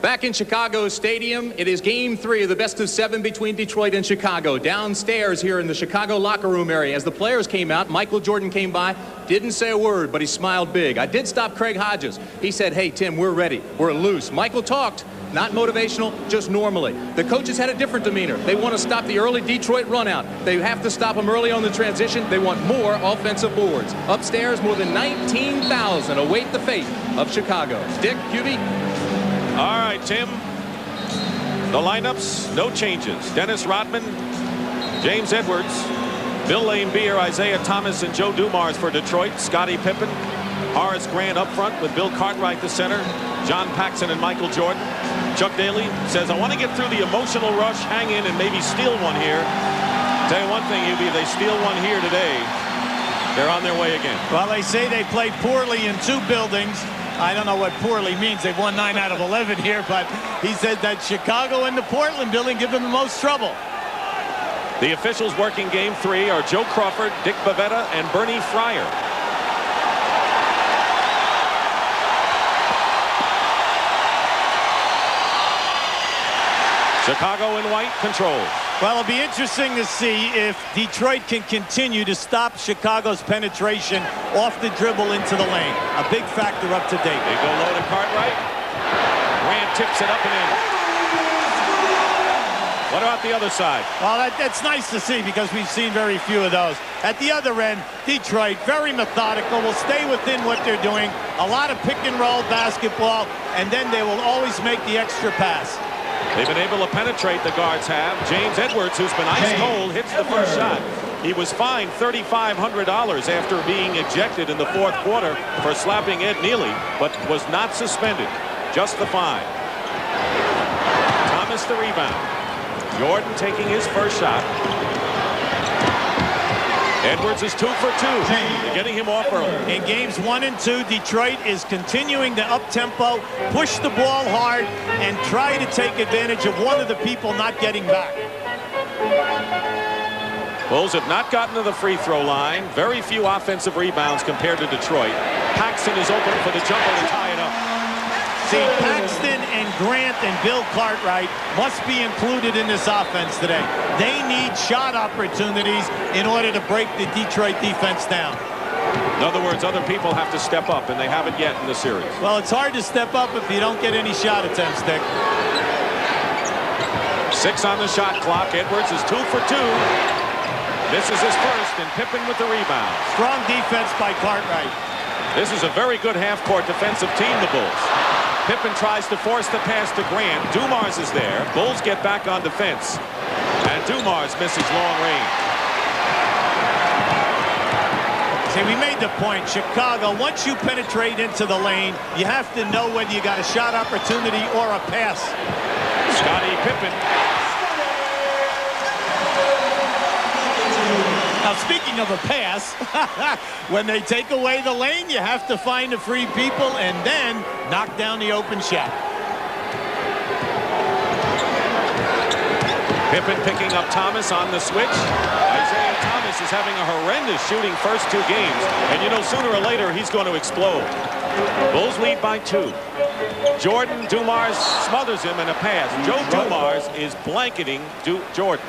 Back in Chicago Stadium, it is Game 3 of the best-of-7 between Detroit and Chicago. Downstairs here in the Chicago locker room area, as the players came out, Michael Jordan came by, didn't say a word, but he smiled big. I did stop Craig Hodges. He said, "Hey, Tim, we're ready. We're loose." Michael talked, not motivational, just normally. The coaches had a different demeanor. They want to stop the early Detroit run-out. They have to stop them early on the transition. They want more offensive boards. Upstairs, more than 19,000 await the fate of Chicago. Dick, QB? All right, Tim. The lineups, no changes. Dennis Rodman, James Edwards, Bill Laimbeer, Isaiah Thomas, and Joe Dumars for Detroit. Scottie Pippen, Horace Grant up front with Bill Cartwright the center. John Paxson and Michael Jordan. Chuck Daly says, "I want to get through the emotional rush, hang in, and maybe steal one here." Tell you one thing, UB, if they steal one here today, they're on their way again. Well, they say they played poorly in 2 buildings. I don't know what poorly means. They've won 9 out of 11 here, but he said that Chicago and the Portland building give them the most trouble. The officials working Game 3 are Joe Crawford, Dick Bavetta, and Bernie Fryer. Chicago in white control. Well, it'll be interesting to see if Detroit can continue to stop Chicago's penetration off the dribble into the lane. A big factor up to date. They go low to Cartwright. Grant tips it up and in. What about the other side? Well, that's nice to see because we've seen very few of those. At the other end, Detroit, very methodical, will stay within what they're doing. A lot of pick and roll basketball, and then they will always make the extra pass. They've been able to penetrate, the guards have. James Edwards, who's been ice cold, hits the first shot. He was fined $3,500 after being ejected in the 4th quarter for slapping Ed Neely, but was not suspended. Just the fine. Thomas the rebound. Jordan taking his first shot. Edwards is 2 for 2. They're getting him off early. In games 1 and 2, Detroit is continuing to up-tempo, push the ball hard, and try to take advantage of one of the people not getting back. Bulls have not gotten to the free throw line. Very few offensive rebounds compared to Detroit. Paxson is open for the jumper to tie it up. See, Paxton and Grant and Bill Cartwright must be included in this offense today. They need shot opportunities in order to break the Detroit defense down. In other words, other people have to step up, and they haven't yet in the series. Well, it's hard to step up if you don't get any shot attempts, Dick. 6 on the shot clock. Edwards is 2 for 2. This is his first, and Pippen with the rebound. Strong defense by Cartwright. This is a very good half-court defensive team, the Bulls. Pippen tries to force the pass to Grant. Dumars is there. Bulls get back on defense. And Dumars misses long range. See, we made the point. Chicago, once you penetrate into the lane, you have to know whether you got a shot opportunity or a pass. Scottie Pippen. Now, speaking of a pass, when they take away the lane, you have to find the free people and then knock down the open shot. Pippen picking up Thomas on the switch. Isaiah Thomas is having a horrendous shooting first 2 games. And you know, sooner or later, he's going to explode. Bulls lead by 2. Jordan, Dumars smothers him in a pass. Joe Dumars is blanketing Jordan.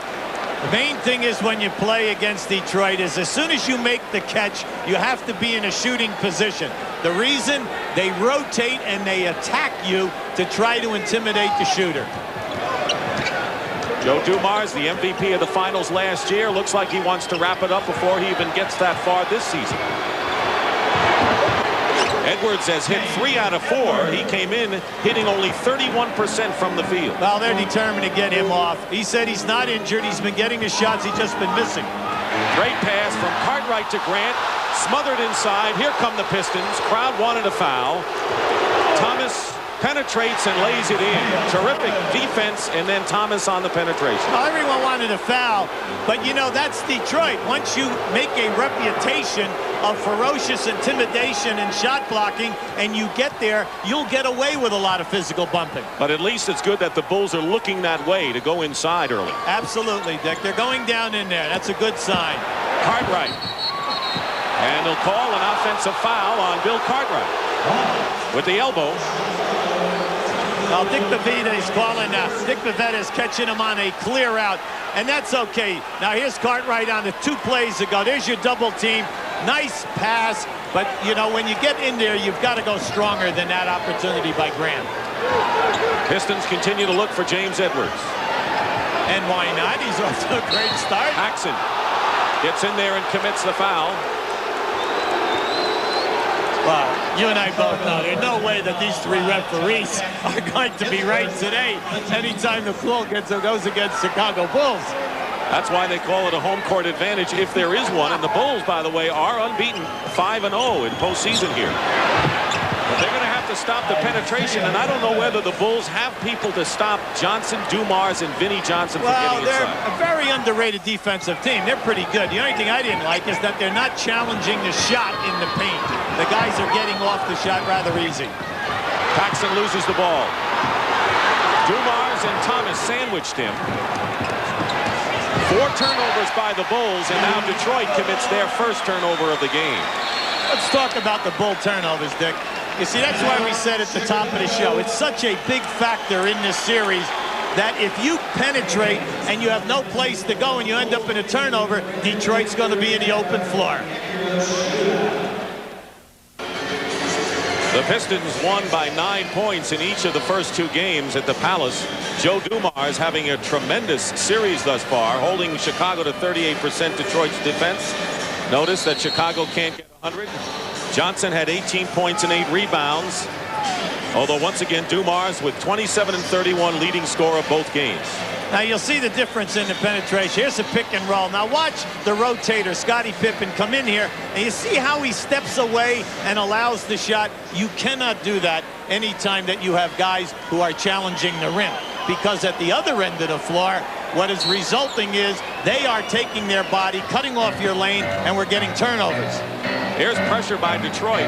The main thing is when you play against Detroit is as soon as you make the catch, you have to be in a shooting position. The reason, they rotate and they attack you to try to intimidate the shooter. Joe Dumars, the MVP of the finals last year, looks like he wants to wrap it up before he even gets that far this season. Edwards has hit 3 out of 4. He came in hitting only 31% from the field. Well, they're determined to get him off. He said he's not injured. He's been getting the shots. He's just been missing. Great pass from Cartwright to Grant. Smothered inside. Here come the Pistons. Crowd wanted a foul. Thomas penetrates and lays it in. Terrific defense, and then Thomas on the penetration. Well, everyone wanted a foul, but you know, that's Detroit. Once you make a reputation of ferocious intimidation and shot blocking and you get there, you'll get away with a lot of physical bumping. But at least it's good that the Bulls are looking that way to go inside early. Absolutely, Dick. They're going down in there. That's a good sign. Cartwright. And they'll call an offensive foul on Bill Cartwright with the elbow. Well, Dick Pavetta is calling. Dick Pavetta is catching him on a clear out, and that's okay. Now here's Cartwright on the 2 plays ago. There's your double team. Nice pass, but you know when you get in there, you've got to go stronger than that opportunity by Graham. Pistons continue to look for James Edwards. And why not? He's off to a great start. Paxson gets in there and commits the foul. Well, you and I both know there's no way that these 3 referees are going to be right today anytime the call goes against Chicago Bulls. That's why they call it a home court advantage if there is one. And the Bulls, by the way, are unbeaten 5-0 in postseason here. But they're going to have to stop the penetration, and I don't know whether the Bulls have people to stop Johnson, Dumars, and Vinnie Johnson from getting inside. Well, they're a very underrated defensive team. They're pretty good. The only thing I didn't like is that they're not challenging the shot in the paint. The guys are getting off the shot rather easy. Paxson loses the ball. Dumars and Thomas sandwiched him. 4 turnovers by the Bulls, and now Detroit commits their first turnover of the game. Let's talk about the Bull turnovers, Dick. You see, that's why we said at the top of the show, it's such a big factor in this series that if you penetrate and you have no place to go and you end up in a turnover, Detroit's going to be in the open floor. The Pistons won by 9 points in each of the first 2 games at the Palace. Joe Dumars having a tremendous series thus far, holding Chicago to 38% Detroit's defense. Notice that Chicago can't get 100. Johnson had 18 points and 8 rebounds. Although once again, Dumars with 27 and 31 leading scorer of both games. Now you'll see the difference in the penetration. Here's a pick and roll. Now watch the rotator, Scottie Pippen, come in here, and you see how he steps away and allows the shot. You cannot do that anytime that you have guys who are challenging the rim, because at the other end of the floor, what is resulting is they are taking their body, cutting off your lane, and we're getting turnovers. Here's pressure by Detroit.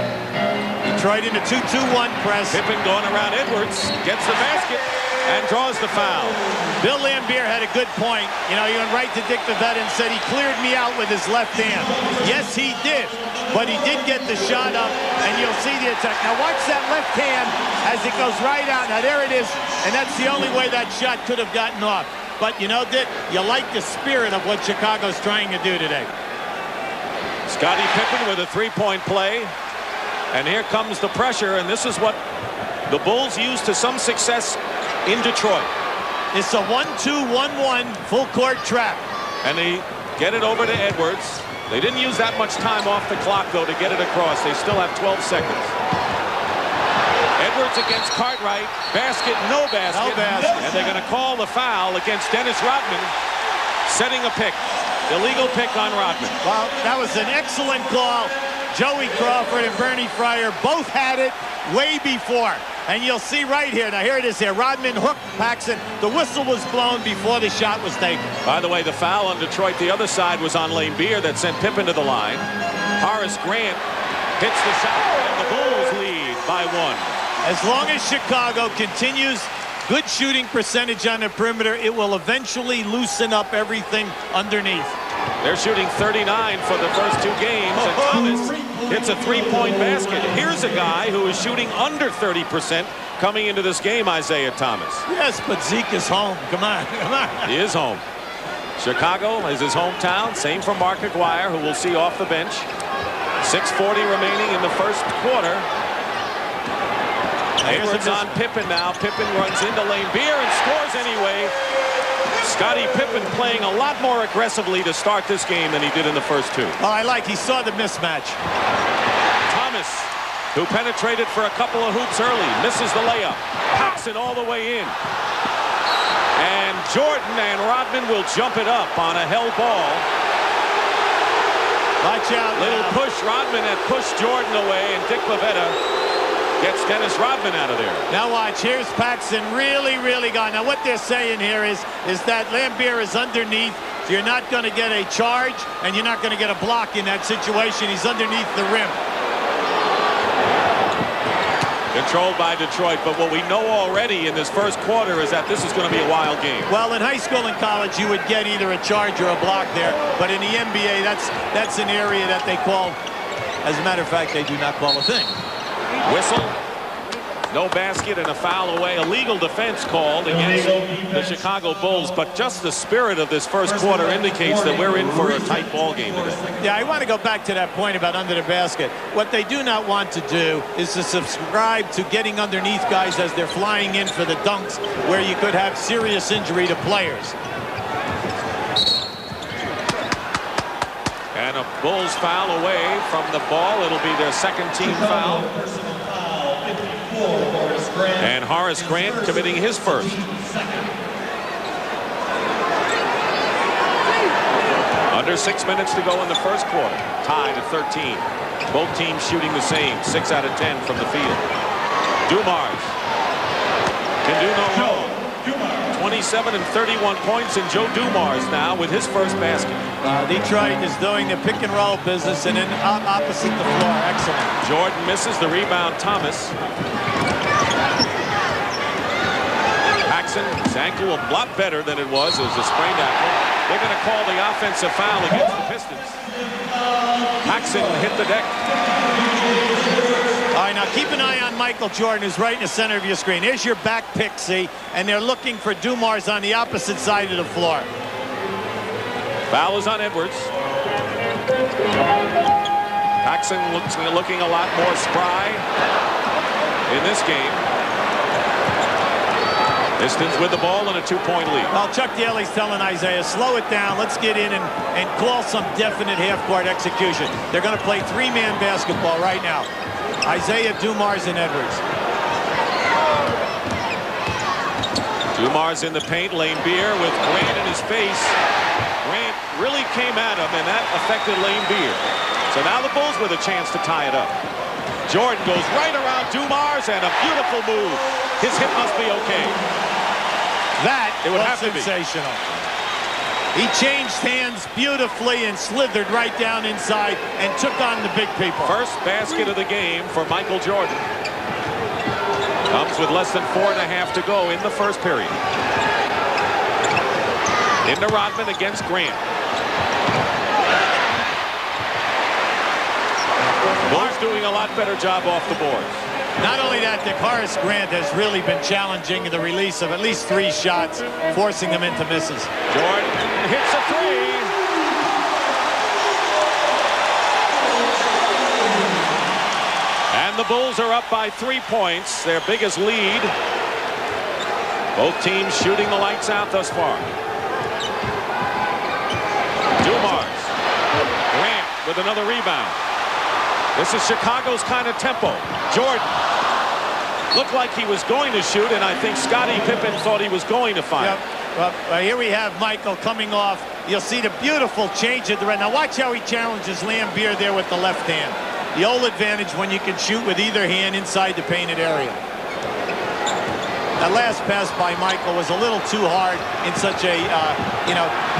Detroit in a 2-2-1 press. Pippen going around Edwards, gets the basket, and draws the foul. Bill Laimbeer had a good point. You know, he went right to Dick Pavetta and said he cleared me out with his left hand. Yes, he did. But he did get the shot up, and you'll see the attack. Now watch that left hand as it goes right out. Now there it is, and that's the only way that shot could have gotten off. But you know, Dick, you like the spirit of what Chicago's trying to do today. Scottie Pippen with a 3-point play. And here comes the pressure, and this is what the Bulls used to some success in Detroit. It's a 1-2-1-1 full court trap. And they get it over to Edwards. They didn't use that much time off the clock, though, to get it across. They still have 12 seconds. Edwards against Cartwright. Basket, no basket. No basket. And they're going to call the foul against Dennis Rodman, setting a pick. Illegal pick on Rodman. Well, that was an excellent call. Joey Crawford and Bernie Fryer both had it way before. And you'll see right here. Now, here it is here. Rodman hooked Paxson. The whistle was blown before the shot was taken. By the way, the foul on Detroit, the other side was on Laimbeer that sent Pippen to the line. Horace Grant hits the shot, and the Bulls lead by 1. As long as Chicago continues good shooting percentage on the perimeter, it will eventually loosen up everything underneath. They're shooting 39 for the first 2 games, and Thomas hits a 3-point basket. Here's a guy who is shooting under 30% coming into this game, Isaiah Thomas. Yes, but Zeke is home. Come on, come on. He is home. Chicago is his hometown. Same for Mark Aguirre, who we'll see off the bench. 6:40 remaining in the first quarter. Edwards on Pippen now. Pippen runs into Laimbeer and scores anyway. Scottie Pippen playing a lot more aggressively to start this game than he did in the first 2. Oh, he saw the mismatch. Thomas, who penetrated for a couple of hoops early, misses the layup. Paxson all the way in. And Jordan and Rodman will jump it up on a held ball. Watch out. Little push. Rodman had pushed Jordan away, and Dick Pavetta gets Dennis Rodman out of there. Now watch, here's Paxson really gone. Now what they're saying here is that Laimbeer is underneath, so you're not going to get a charge, and you're not going to get a block in that situation. He's underneath the rim. Controlled by Detroit, but what we know already in this first quarter is that this is going to be a wild game. Well, in high school and college, you would get either a charge or a block there, but in the NBA, that's an area that they call, as a matter of fact, they do not call a thing. Whistle. No basket and a foul away. A legal defense called against the Chicago Bulls. But just the spirit of this first quarter indicates that we're in for a tight ball game today. Yeah, I want to go back to that point about under the basket. What they do not want to do is to subscribe to getting underneath guys as they're flying in for the dunks, where you could have serious injury to players. And a Bulls foul away from the ball. It'll be their second team foul. And Horace Grant committing his first. Under 6 minutes to go in the first quarter. Tied at 13. Both teams shooting the same. 6 out of 10 from the field. Dumars can do no wrong. 27 and 31 points, and Joe Dumars now with his first basket. Detroit is doing the pick and roll business and then opposite the floor. Excellent. Jordan misses the rebound. Thomas. Paxson, his ankle a lot better than it was. It was a sprained ankle. They're going to call the offensive foul against the Pistons. Paxson hit the deck. All right, now keep an eye on Michael Jordan, who's right in the center of your screen. Here's your back pick, see, and they're looking for Dumars on the opposite side of the floor. Foul is on Edwards. Paxson looking a lot more spry in this game. Pistons with the ball and a 2-point lead. Well, Chuck Daly's telling Isaiah, slow it down. Let's get in and call some definite half-court execution. They're going to play three-man basketball right now. Isaiah, Dumars, and Edwards. Dumars in the paint. Lane Beer with Grant in his face. Grant really came at him, and that affected Lane Beer. So now the Bulls with a chance to tie it up. Jordan goes right around Dumars, and a beautiful move. His hip must be okay. That it would was have to sensational. He changed hands beautifully and slithered right down inside and took on the big people. First basket of the game for Michael Jordan. Comes with less than 4.5 to go in the first period. Into Rodman against Grant. Bulls doing a lot better job off the boards. Not only that, Horace Grant has really been challenging the release of at least 3 shots, forcing them into misses. Jordan hits a 3. And the Bulls are up by 3 points, their biggest lead. Both teams shooting the lights out thus far. Dumars. Grant with another rebound. This is Chicago's kind of tempo. Jordan looked like he was going to shoot, and I think Scottie Pippen thought he was going to fire. Yep. Well, here we have Michael coming off. You'll see the beautiful change of the red. Now watch how he challenges Lambeer there with the left hand. The old advantage when you can shoot with either hand inside the painted area. That last pass by Michael was a little too hard in such a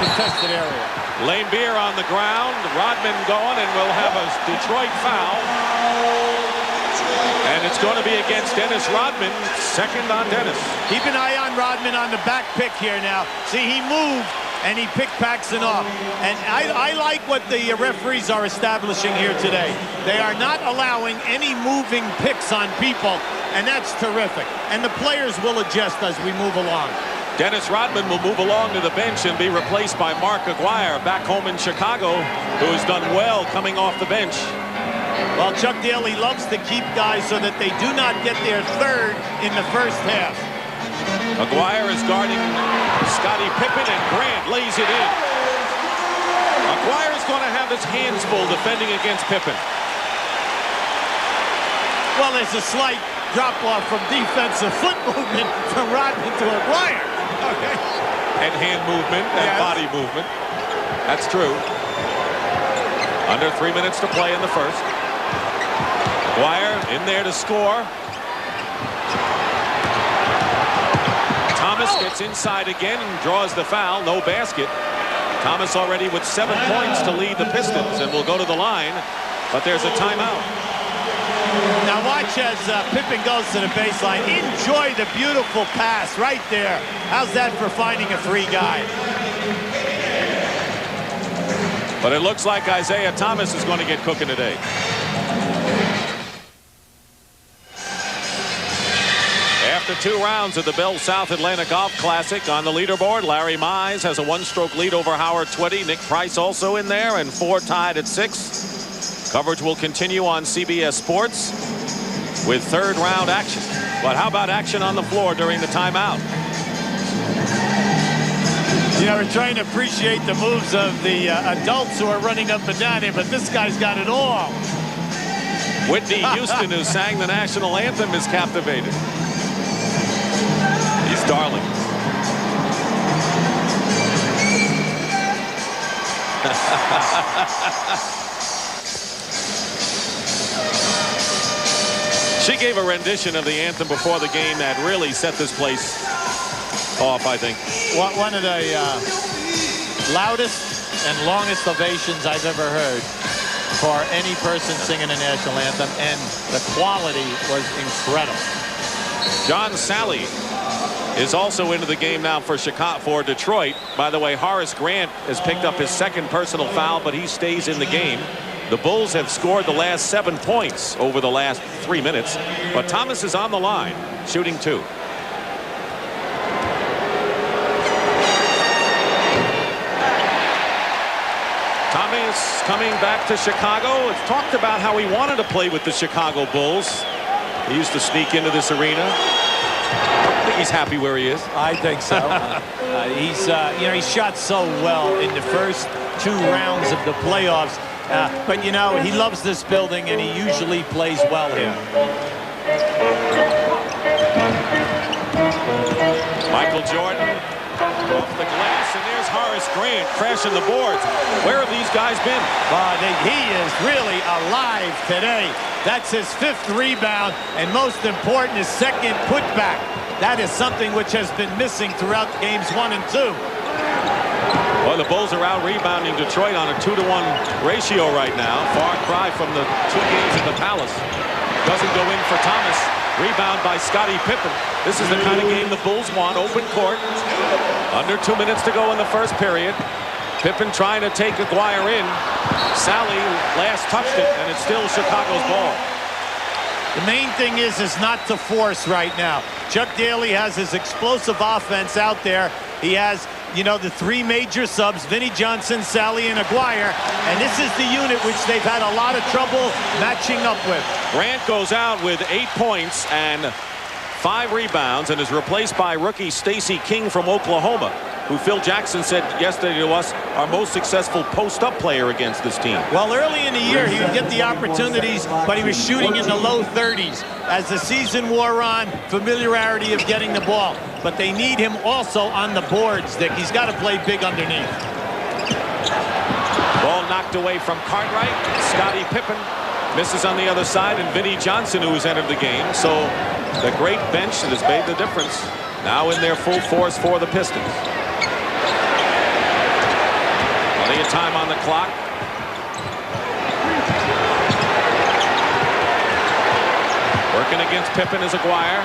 contested area. Lambeer on the ground. Rodman going, and we'll have a Detroit foul. And it's going to be against Dennis Rodman. Second on Dennis. Keep an eye on Rodman on the back pick here now. See, he moved and he picked Paxson off. And I like what the referees are establishing here today. They are not allowing any moving picks on people, and that's terrific. And the players will adjust as we move along. Dennis Rodman will move along to the bench and be replaced by Mark Aguirre, back home in Chicago, who has done well coming off the bench. Well, Chuck Daly loves to keep guys so that they do not get their third in the first half. Aguirre is guarding Scottie Pippen, and Grant lays it in. Aguirre is going to have his hands full defending against Pippen. Well, there's a slight drop-off from defensive foot movement from Rodman to Aguirre. Okay. And hand movement and body movement. That's true. Under 3 minutes to play in the first. Aguirre in there to score. Thomas gets inside again and draws the foul. No basket. Thomas already with 7 points to lead the Pistons and will go to the line, but there's a timeout. Now watch as Pippen goes to the baseline. Enjoy the beautiful pass right there. How's that for finding a free guy? But it looks like Isaiah Thomas is going to get cooking today. after 2 rounds of the Bell South Atlanta Golf Classic. On the leaderboard, Larry Mize has a 1-stroke lead over Howard Twitty. Nick Price also in there, and 4 tied at 6. Coverage will continue on CBS Sports with 3rd round action. But how about action on the floor during the timeout? You know, we're trying to appreciate the moves of the adults who are running up and down here, but this guy's got it all. Whitney Houston, who sang the national anthem, is captivated. He's darling. She gave a rendition of the anthem before the game that really set this place off, I think. One of the loudest and longest ovations I've ever heard for any person singing a national anthem, and the quality was incredible. John Sally is also into the game now for Detroit. By the way, Horace Grant has picked up his 2nd personal foul, but he stays in the game. The Bulls have scored the last 7 points over the last 3 minutes, but Thomas is on the line, shooting 2. Thomas coming back to Chicago. It's talked about how he wanted to play with the Chicago Bulls. He used to sneak into this arena. I think he's happy where he is. I think so. You know, he shot so well in the first 2 rounds of the playoffs. But, you know, he loves this building, and he usually plays well here. Michael Jordan off the glass, and there's Horace Grant crashing the boards. Where have these guys been? He is really alive today. That's his 5th rebound, and most important, his 2nd putback. That is something which has been missing throughout games 1 and 2. Well, the Bulls are out rebounding Detroit on a 2-to-1 ratio right now. Far cry from the 2 games at the Palace. Doesn't go in for Thomas. Rebound by Scottie Pippen. This is the kind of game the Bulls want. Open court. Under 2 minutes to go in the first period. Pippen trying to take Aguirre in. Sally last touched it, and it's still Chicago's ball. The main thing is not to force right now. Chuck Daly has his explosive offense out there. He has, you know, the 3 major subs, Vinnie Johnson, Sally, and Aguirre. And this is the unit which they've had a lot of trouble matching up with. Grant goes out with 8 points and 5 rebounds and is replaced by rookie Stacey King from Oklahoma, who Phil Jackson said yesterday to us, our most successful post-up player against this team. Well, early in the year, he would get the opportunities, but he was shooting in the low 30s. As the season wore on, familiarity of getting the ball. But they need him also on the boards, Dick. He's got to play big underneath. Ball knocked away from Cartwright. Scottie Pippen misses on the other side, and Vinnie Johnson, who has entered the game. So the great bench that has made the difference now in their full force for the Pistons. Plenty of time on the clock. Working against Pippen is Aguirre.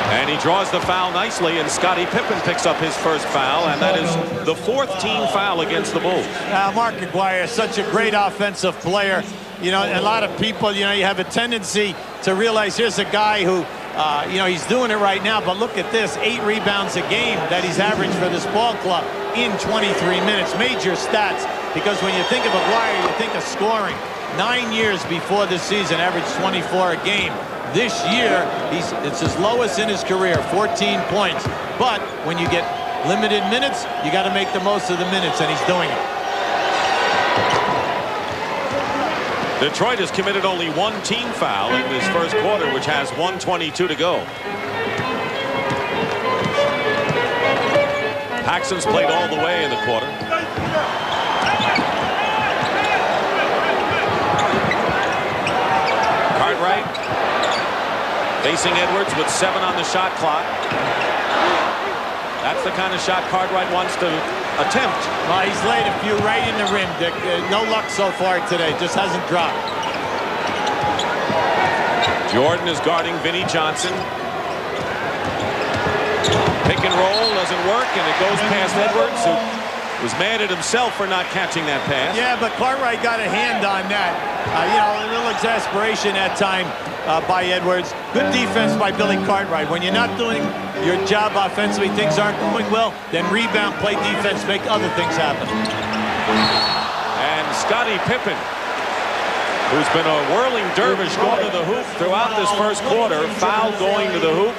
And he draws the foul nicely, and Scottie Pippen picks up his first foul, and that is the 4th team foul against the Bulls. Mark Aguirre is such a great offensive player. You know, a lot of people, you know, you have a tendency to realize here's a guy who, you know, he's doing it right now, but look at this, 8 rebounds a game that he's averaged for this ball club in 23 minutes. Major stats, because when you think of Aguirre, you think of scoring. 9 years before this season, averaged 24 a game. This year, it's his lowest in his career, 14 points. But when you get limited minutes, you got to make the most of the minutes, and he's doing it. Detroit has committed only 1 team foul in this first quarter, which has 1:22 to go. Paxson's played all the way in the quarter. Cartwright facing Edwards with 7 on the shot clock. That's the kind of shot Cartwright wants to attempt. Well, he's laid a few right in the rim, Dick. No luck so far today. Just hasn't dropped. Jordan is guarding Vinnie Johnson. Pick and roll doesn't work, and it goes past Edwards, who Was mad at himself for not catching that pass. Yeah, but Cartwright got a hand on that. You know, a little exasperation that time by Edwards. Good defense by Billy Cartwright. When you're not doing your job offensively, things aren't going well, then rebound, play defense, make other things happen. And Scottie Pippen, who's been a whirling dervish going to the hoop throughout this first quarter, foul going to the hoop.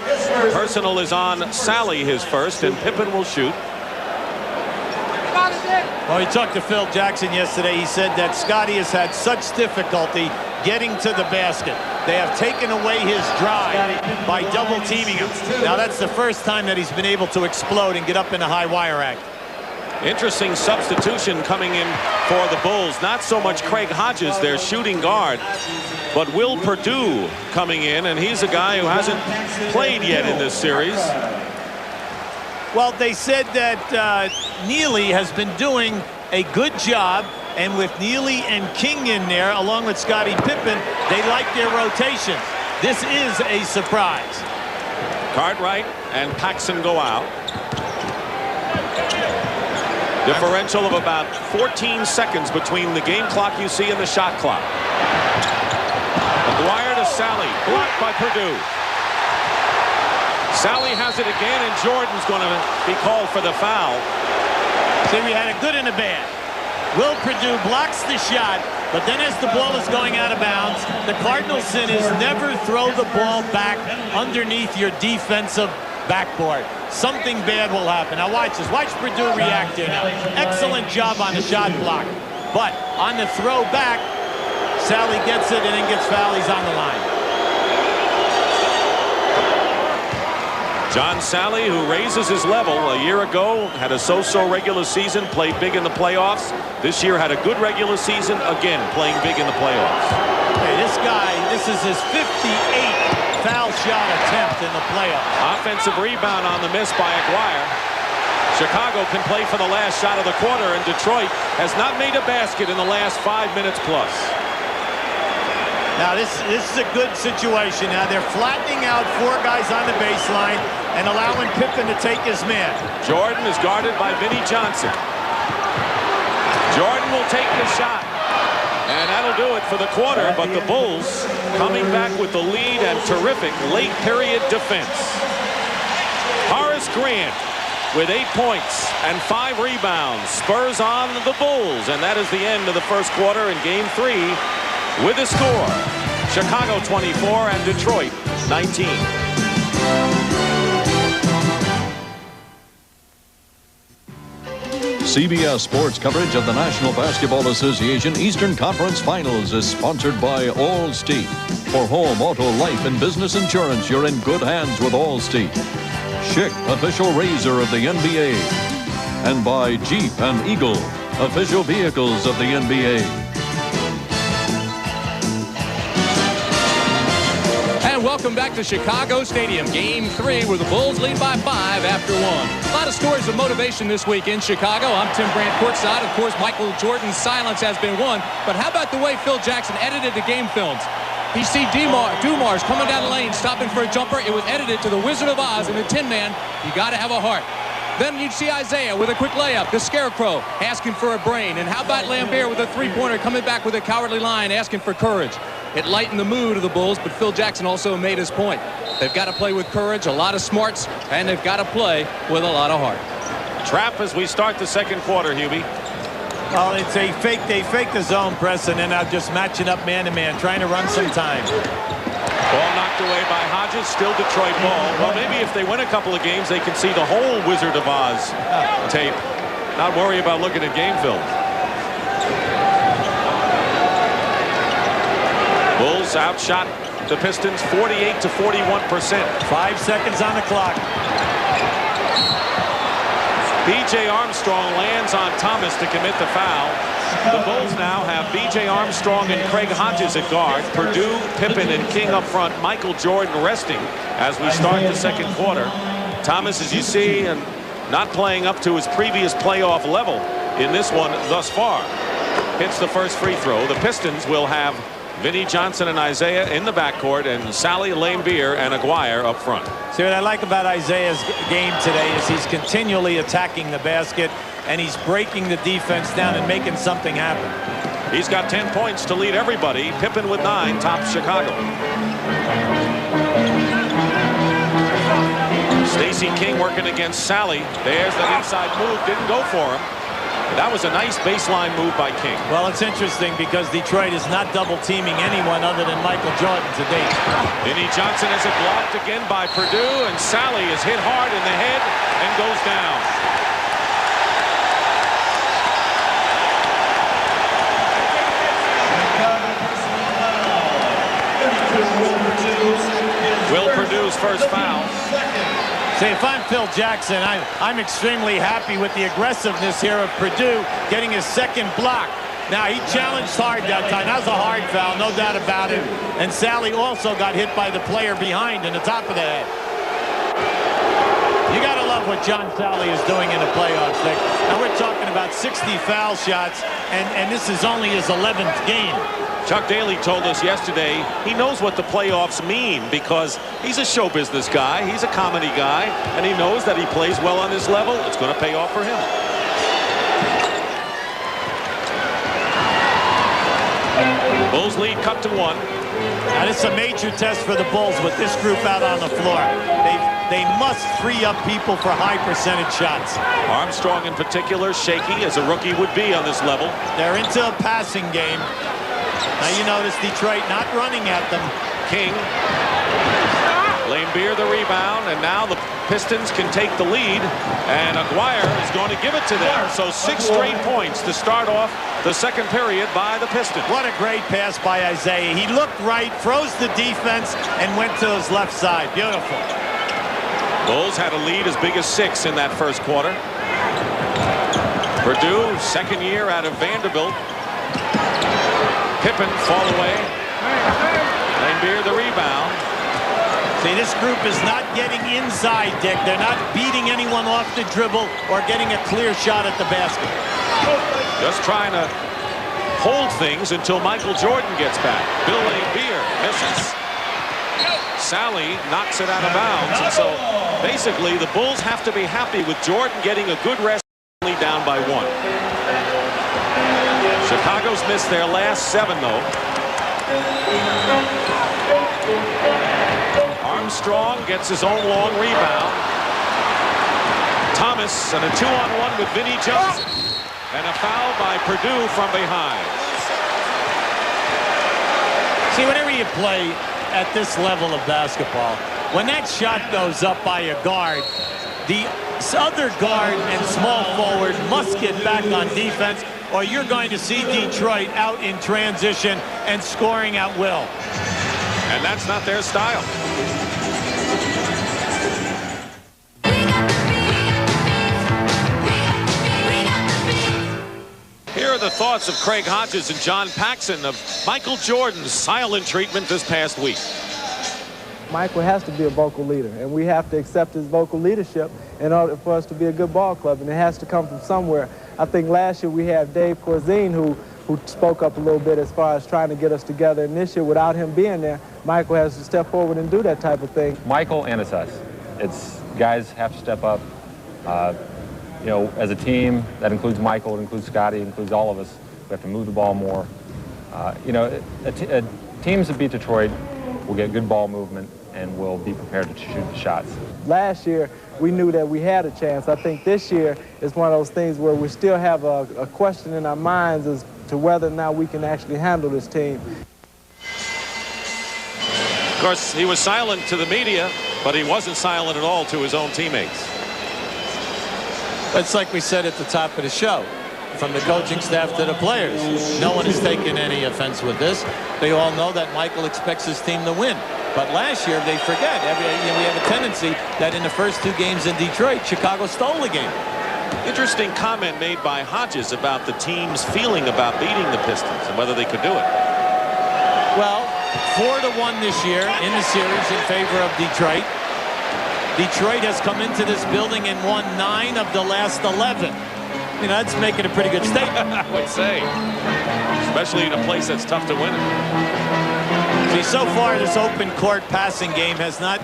Personal is on Sally, his first, and Pippen will shoot. Well, he talked to Phil Jackson yesterday. He said that Scottie has had such difficulty getting to the basket. They have taken away his drive by double teaming him. Now that's the first time that he's been able to explode and get up in the high wire act. Interesting substitution coming in for the Bulls. Not so much Craig Hodges, their shooting guard, but Will Perdue coming in, and he's a guy who hasn't played yet in this series. Well, they said that Neely has been doing a good job, and with Neely and King in there, along with Scottie Pippen, they like their rotation. This is a surprise. Cartwright and Paxson go out. Differential of about 14 seconds between the game clock you see and the shot clock. McGuire to Sally, blocked by Perdue. Sally has it again, and Jordan's going to be called for the foul. See, we had a good and a bad. Will Perdue blocks the shot, but then as the ball is going out of bounds, the Cardinals' sin is never throw the ball back underneath your defensive backboard. Something bad will happen. Now watch this. Watch Perdue react here now. Excellent job on the shot block. But on the throw back, Sally gets it and then gets fouled. He's on the line. John Sally, who raises his level a year ago, had a so-so regular season, played big in the playoffs. This year had a good regular season, again playing big in the playoffs. Hey, this guy, this is his 58th foul shot attempt in the playoffs. Offensive rebound on the miss by Aguirre. Chicago can play for the last shot of the quarter, and Detroit has not made a basket in the last 5 minutes plus. Now this is a good situation. Now they're flattening out four guys on the baseline and allowing Pippen to take his man. Jordan is guarded by Vinnie Johnson. Jordan will take the shot. And that'll do it for the quarter, but the Bulls coming back with the lead and terrific late period defense. Horace Grant with 8 points and 5 rebounds spurs on the Bulls, and that is the end of the first quarter in game 3 with a score: Chicago 24 and Detroit 19. CBS Sports coverage of the National Basketball Association Eastern Conference Finals is sponsored by Allstate. For home, auto, life, and business insurance, you're in good hands with Allstate. Schick, official razor of the NBA. And by Jeep and Eagle, official vehicles of the NBA. And welcome back to Chicago Stadium, Game 3, where the Bulls lead by 5 after 1. A lot of stories of motivation this week in Chicago. I'm Tim Brandt courtside. Of course, Michael Jordan's silence has been won. But how about the way Phil Jackson edited the game films? You see Dumars coming down the lane, stopping for a jumper. It was edited to the Wizard of Oz and the Tin Man. You got to have a heart. Then you'd see Isaiah with a quick layup. The Scarecrow asking for a brain. And how about Lambert with a three-pointer coming back with a cowardly line asking for courage? It lightened the mood of the Bulls, but Phil Jackson also made his point. They've got to play with courage, a lot of smarts, and they've got to play with a lot of heart. Trap as we start the second quarter, Hubie. Well, it's a fake. They fake the zone press, and then now just matching up man-to-man, trying to run some time. Ball knocked away by Hodges, still Detroit ball. Well, maybe if they win a couple of games, they can see the whole Wizard of Oz tape. Not worry about looking at game film. Bulls outshot the Pistons 48 to 41%. 5 seconds on the clock. B.J. Armstrong lands on Thomas to commit the foul. The Bulls now have B.J. Armstrong and Craig Hodges at guard. Perdue, Pippen, and King up front. Michael Jordan resting as we start the second quarter. Thomas, as you see, and not playing up to his previous playoff level in this one thus far. Hits the first free throw. The Pistons will have Vinnie Johnson and Isaiah in the backcourt, and Sally, Lame-Beer, and Aguirre up front. See, what I like about Isaiah's game today is he's continually attacking the basket, and he's breaking the defense down and making something happen. He's got 10 points to lead everybody. Pippen with 9 tops Chicago. Stacey King working against Sally. There's that inside move. Didn't go for him. That was a nice baseline move by King. Well, it's interesting because Detroit is not double teaming anyone other than Michael Jordan to date. Vinnie Johnson has it blocked again by Purdue, and Sally is hit hard in the head and goes down. Will Purdue's first foul. See, if I'm Phil Jackson, I'm extremely happy with the aggressiveness here of Purdue getting his second block. Now, he challenged hard that time. That was a hard foul, no doubt about it. And Sally also got hit by the player behind in the top of the head. You got to love what John Sally is doing in the playoffs, Nick. Now, we're talking about 60 foul shots, and this is only his 11th game. Chuck Daly told us yesterday he knows what the playoffs mean because he's a show business guy, he's a comedy guy, and he knows that he plays well on this level. It's going to pay off for him. Bulls lead cut to 1. Now, this is a major test for the Bulls with this group out on the floor. They must free up people for high percentage shots. Armstrong in particular, shaky as a rookie would be on this level. They're into a passing game. Now you notice Detroit not running at them. King. Lame-Beer the rebound, and now the Pistons can take the lead, and Aguirre is going to give it to them. So 6 straight points to start off the second period by the Pistons. What a great pass by Isaiah. He looked right, froze the defense, and went to his left side. Beautiful. Bulls had a lead as big as 6 in that first quarter. Purdue, second year out of Vanderbilt. Pippen fall away. Lame-Beer the rebound. See, this group is not getting inside, Dick. They're not beating anyone off the dribble or getting a clear shot at the basket. Just trying to hold things until Michael Jordan gets back. Bill Lame-Beer misses. Sally knocks it out of bounds, and so basically the Bulls have to be happy with Jordan getting a good rest, only down by 1. Chicago's missed their last 7, though. Armstrong gets his own long rebound. Thomas and a 2-on-1 with Vinnie Johnson. And a foul by Purdue from behind. See, whenever you play at this level of basketball, when that shot goes up by a guard, the other guard and small forward must get back on defense, or you're going to see Detroit out in transition and scoring at will. And that's not their style. Here are the thoughts of Craig Hodges and John Paxson of Michael Jordan's silent treatment this past week. Michael has to be a vocal leader, and we have to accept his vocal leadership in order for us to be a good ball club, and it has to come from somewhere. I think last year we had Dave Corzine who spoke up a little bit as far as trying to get us together, and this year, without him being there, Michael has to step forward and do that type of thing. Michael and it's us. It's guys have to step up. You know, as a team, that includes Michael, it includes Scotty, it includes all of us. We have to move the ball more. You know, teams that beat Detroit will get good ball movement and will be prepared to shoot the shots. Last year, we knew that we had a chance. I think this year is one of those things where we still have a question in our minds as to whether or not we can actually handle this team. Of course, he was silent to the media, but he wasn't silent at all to his own teammates. It's like we said at the top of the show, from the coaching staff to the players. No one has taken any offense with this. They all know that Michael expects his team to win. But last year, they forget. We have a tendency that in the first 2 games in Detroit, Chicago stole the game. Interesting comment made by Hodges about the team's feeling about beating the Pistons and whether they could do it. Well, 4-1 this year in the series in favor of Detroit. Detroit has come into this building and won 9 of the last 11. You know, that's making a pretty good statement. I would say. Especially in a place that's tough to win. See, so far this open court passing game has not,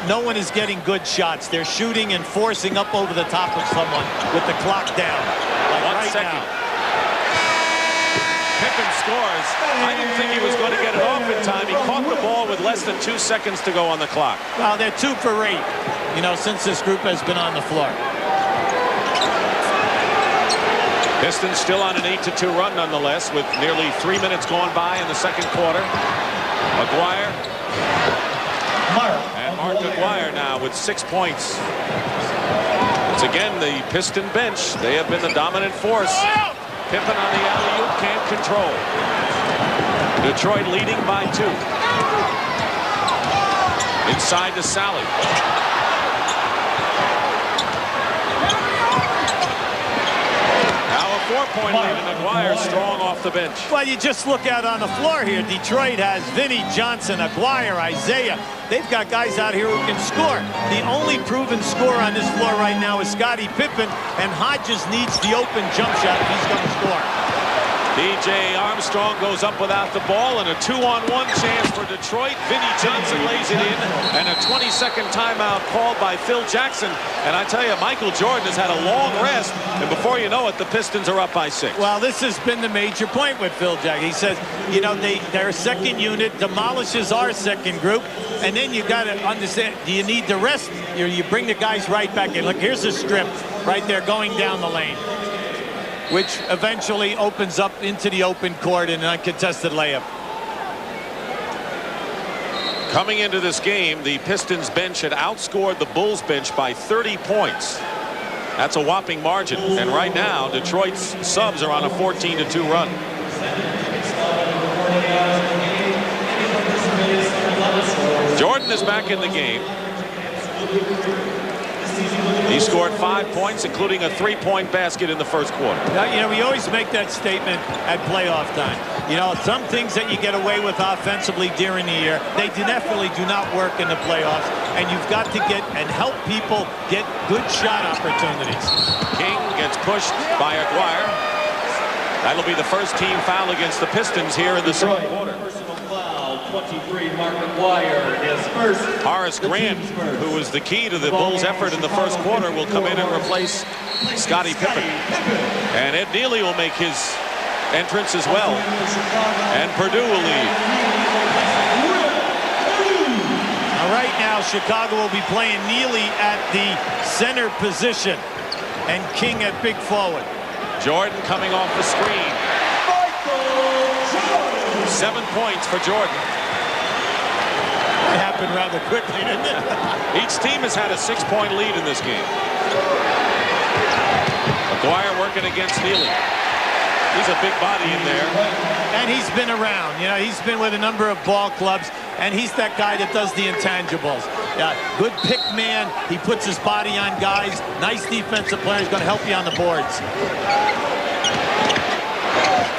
no one is getting good shots. They're shooting and forcing up over the top of someone with the clock down. Like 1 right second. now. Pippen scores. I didn't think he was going to get it off in time. He caught the ball with less than 2 seconds to go on the clock. Well, they're 2 for 8, you know, since this group has been on the floor. Pistons still on an 8-2 run nonetheless, with nearly 3 minutes gone by in the second quarter. Aguirre. And Mark Aguirre now with 6 points. It's again the Piston bench. They have been the dominant force. Pippen on the alley-oop, can't control. Detroit leading by 2. Inside to Sally. Now a 4-point lead, and Aguirre strong off the bench. Well, you just look out on the floor here. Detroit has Vinny Johnson, Aguirre, Isaiah. They've got guys out here who can score. The only proven scorer on this floor right now is Scottie Pippen, and Hodges needs the open jump shot if he's going to score. DJ Armstrong goes up without the ball, and a 2-on-1 chance for Detroit. Vinny Johnson lays it in, and a 20-second timeout called by Phil Jackson. And I tell you, Michael Jordan has had a long rest, and before you know it, the Pistons are up by 6. Well, this has been the major point with Phil Jackson. He says, you know, their second unit demolishes our second group, and then you got to understand, do you need the rest? You bring the guys right back in. Look, here's a strip right there going down the lane, which eventually opens up into the open court in an uncontested layup. Coming into this game, the Pistons bench had outscored the Bulls bench by 30 points. That's a whopping margin. And right now, Detroit's subs are on a 14-2 run. Jordan is back in the game. He scored 5 points, including a 3-point basket in the first quarter. Now, you know, we always make that statement at playoff time. You know, some things that you get away with offensively during the year, they definitely do not work in the playoffs. And you've got to get and help people get good shot opportunities. King gets pushed by Aguirre. That'll be the first team foul against the Pistons here in the second quarter. 23, Mark Aguirre, his first. Horace Grant, who was the key to the Bulls' effort in the first quarter, will come in and replace Scottie Pippen. And Ed Neely will make his entrance as well. And Purdue will leave. Now, right now, Chicago will be playing Neely at the center position and King at big forward. Jordan coming off the screen. 7 points for Jordan. It happened rather quickly, didn't it? Each team has had a 6-point lead in this game. Aguirre working against Neely. He's a big body in there. And he's been around. You know, he's been with a number of ball clubs, and he's that guy that does the intangibles. Good pick man. He puts his body on guys. Nice defensive player. He's going to help you on the boards.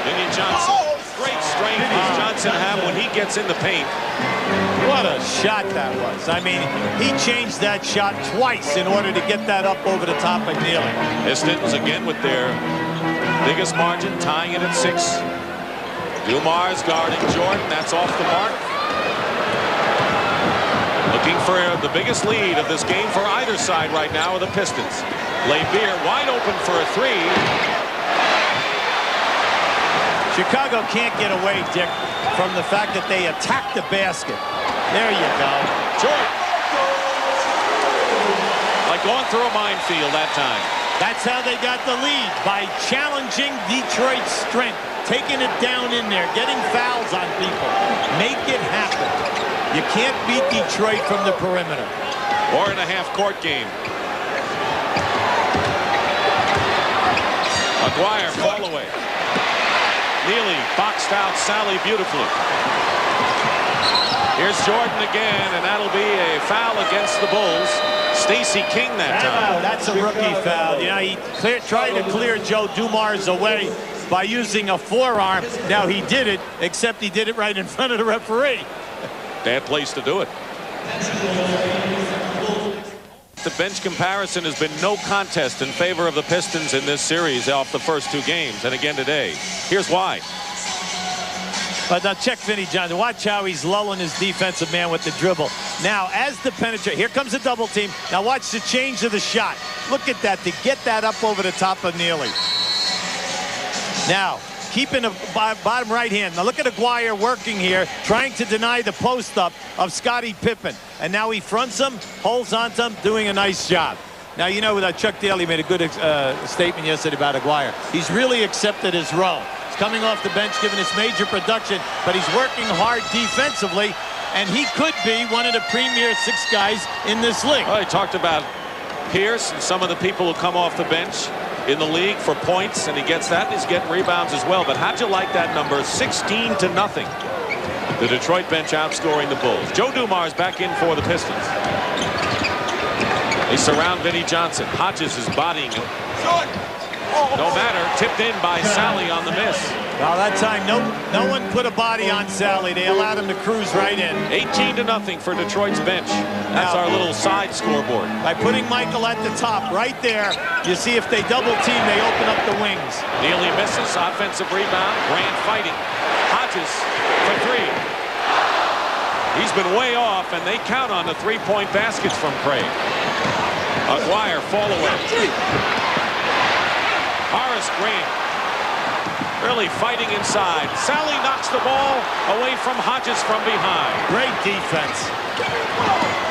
Vinny Johnson. Great strength does Johnson have when he gets in the paint. What a shot that was. I mean, he changed that shot twice in order to get that up over the top of Neely. Pistons again with their biggest margin, tying it at 6. Dumars guarding Jordan. That's off the mark. Looking for the biggest lead of this game for either side right now are the Pistons. Laimbeer wide open for a 3. Chicago can't get away, Dick, from the fact that they attack the basket. There you go. Jordan. Like going through a minefield that time. That's how they got the lead, by challenging Detroit's strength, taking it down in there, getting fouls on people. Make it happen. You can't beat Detroit from the perimeter. 4.5-court game. Aguirre fall away. Neely boxed out Sally beautifully. Here's Jordan again, and that'll be a foul against the Bulls. Stacey King that time. That's a rookie foul. You know, he tried to clear Joe Dumars away by using a forearm. Now he did it, except he did it right in front of the referee. Bad place to do it. the bench comparison has been no contest in favor of the Pistons in this series off the first 2 games, and again today. Here's why. But now check Vinnie Johnson. Watch how he's lulling his defensive man with the dribble. Now, as the penetrate, here comes a double team. Now watch the change of the shot. Look at that, to get that up over the top of Neely. Now, keeping the bottom right hand. Now look at Aguirre working here, trying to deny the post up of Scottie Pippen. And now he fronts him, holds onto him, doing a nice job. Now, you know that Chuck Daly made a good statement yesterday about Aguirre. He's really accepted his role. He's coming off the bench, giving us major production, but he's working hard defensively, and he could be one of the premier 6 guys in this league. Well, he talked about Pierce and some of the people who come off the bench in the league for points, and he gets that. He's getting rebounds as well. But how'd you like that number? 16-0. The Detroit bench outscoring the Bulls. Joe Dumars back in for the Pistons. They surround Vinnie Johnson. Hodges is bodying him. No matter, tipped in by Sally on the miss. Well, that time no one put a body on Sally. They allowed him to cruise right in. 18-0 for Detroit's bench. That's our little side scoreboard. By putting Michael at the top right there, you see if they double team, they open up the wings. Neely misses. Offensive rebound. Grant fighting. Hodges for 3. He's been way off, and they count on the 3-point baskets from Craig. Aguirre fall away. Horace Grant really fighting inside. Sally knocks the ball away from Hodges from behind. Great defense.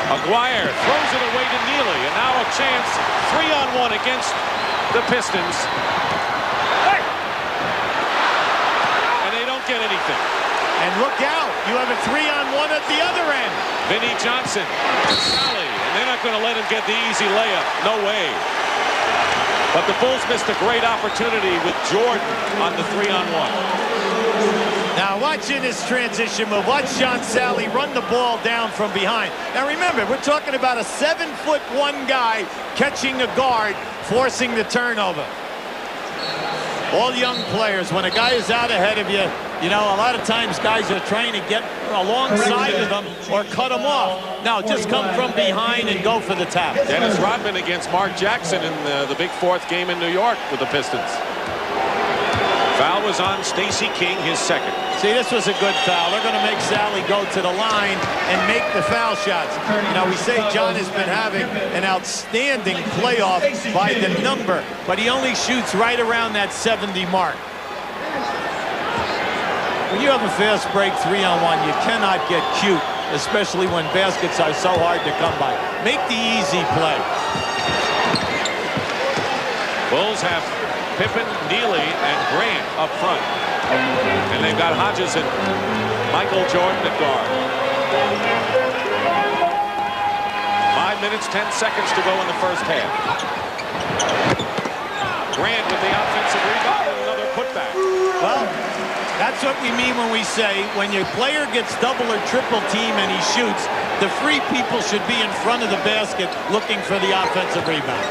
Aguirre throws it away to Neely, and now a chance 3-on-1 against the Pistons. And they don't get anything. And look out, you have a 3-on-1 at the other end. Vinnie Johnson to Sally, and they're not going to let him get the easy layup. No way. But the Bulls missed a great opportunity with Jordan on the 3-on-1. Now watching this transition move. Watch John Sally run the ball down from behind. Now remember, we're talking about a 7'1" guy catching a guard, forcing the turnover. All young players, when a guy is out ahead of you, you know, a lot of times guys are trying to get alongside of them or cut them off. Now, just come from behind and go for the tap. Dennis Rodman against Mark Jackson in the big 4th game in New York with the Pistons. Foul was on Stacey King, his 2nd. See, this was a good foul. They're going to make Sally go to the line and make the foul shots. You know, we say John has been having an outstanding playoff by the number, but he only shoots right around that 70 mark. When you have a fast break 3-on-1, you cannot get cute, especially when baskets are so hard to come by. Make the easy play. Bulls have Pippen, Neely, and Grant up front. And they've got Hodges and Michael Jordan at guard. 5 minutes, 10 seconds to go in the first half. Grant with the offensive rebound and another putback. Well, that's what we mean when we say when your player gets double or triple team and he shoots, the free people should be in front of the basket looking for the offensive rebound.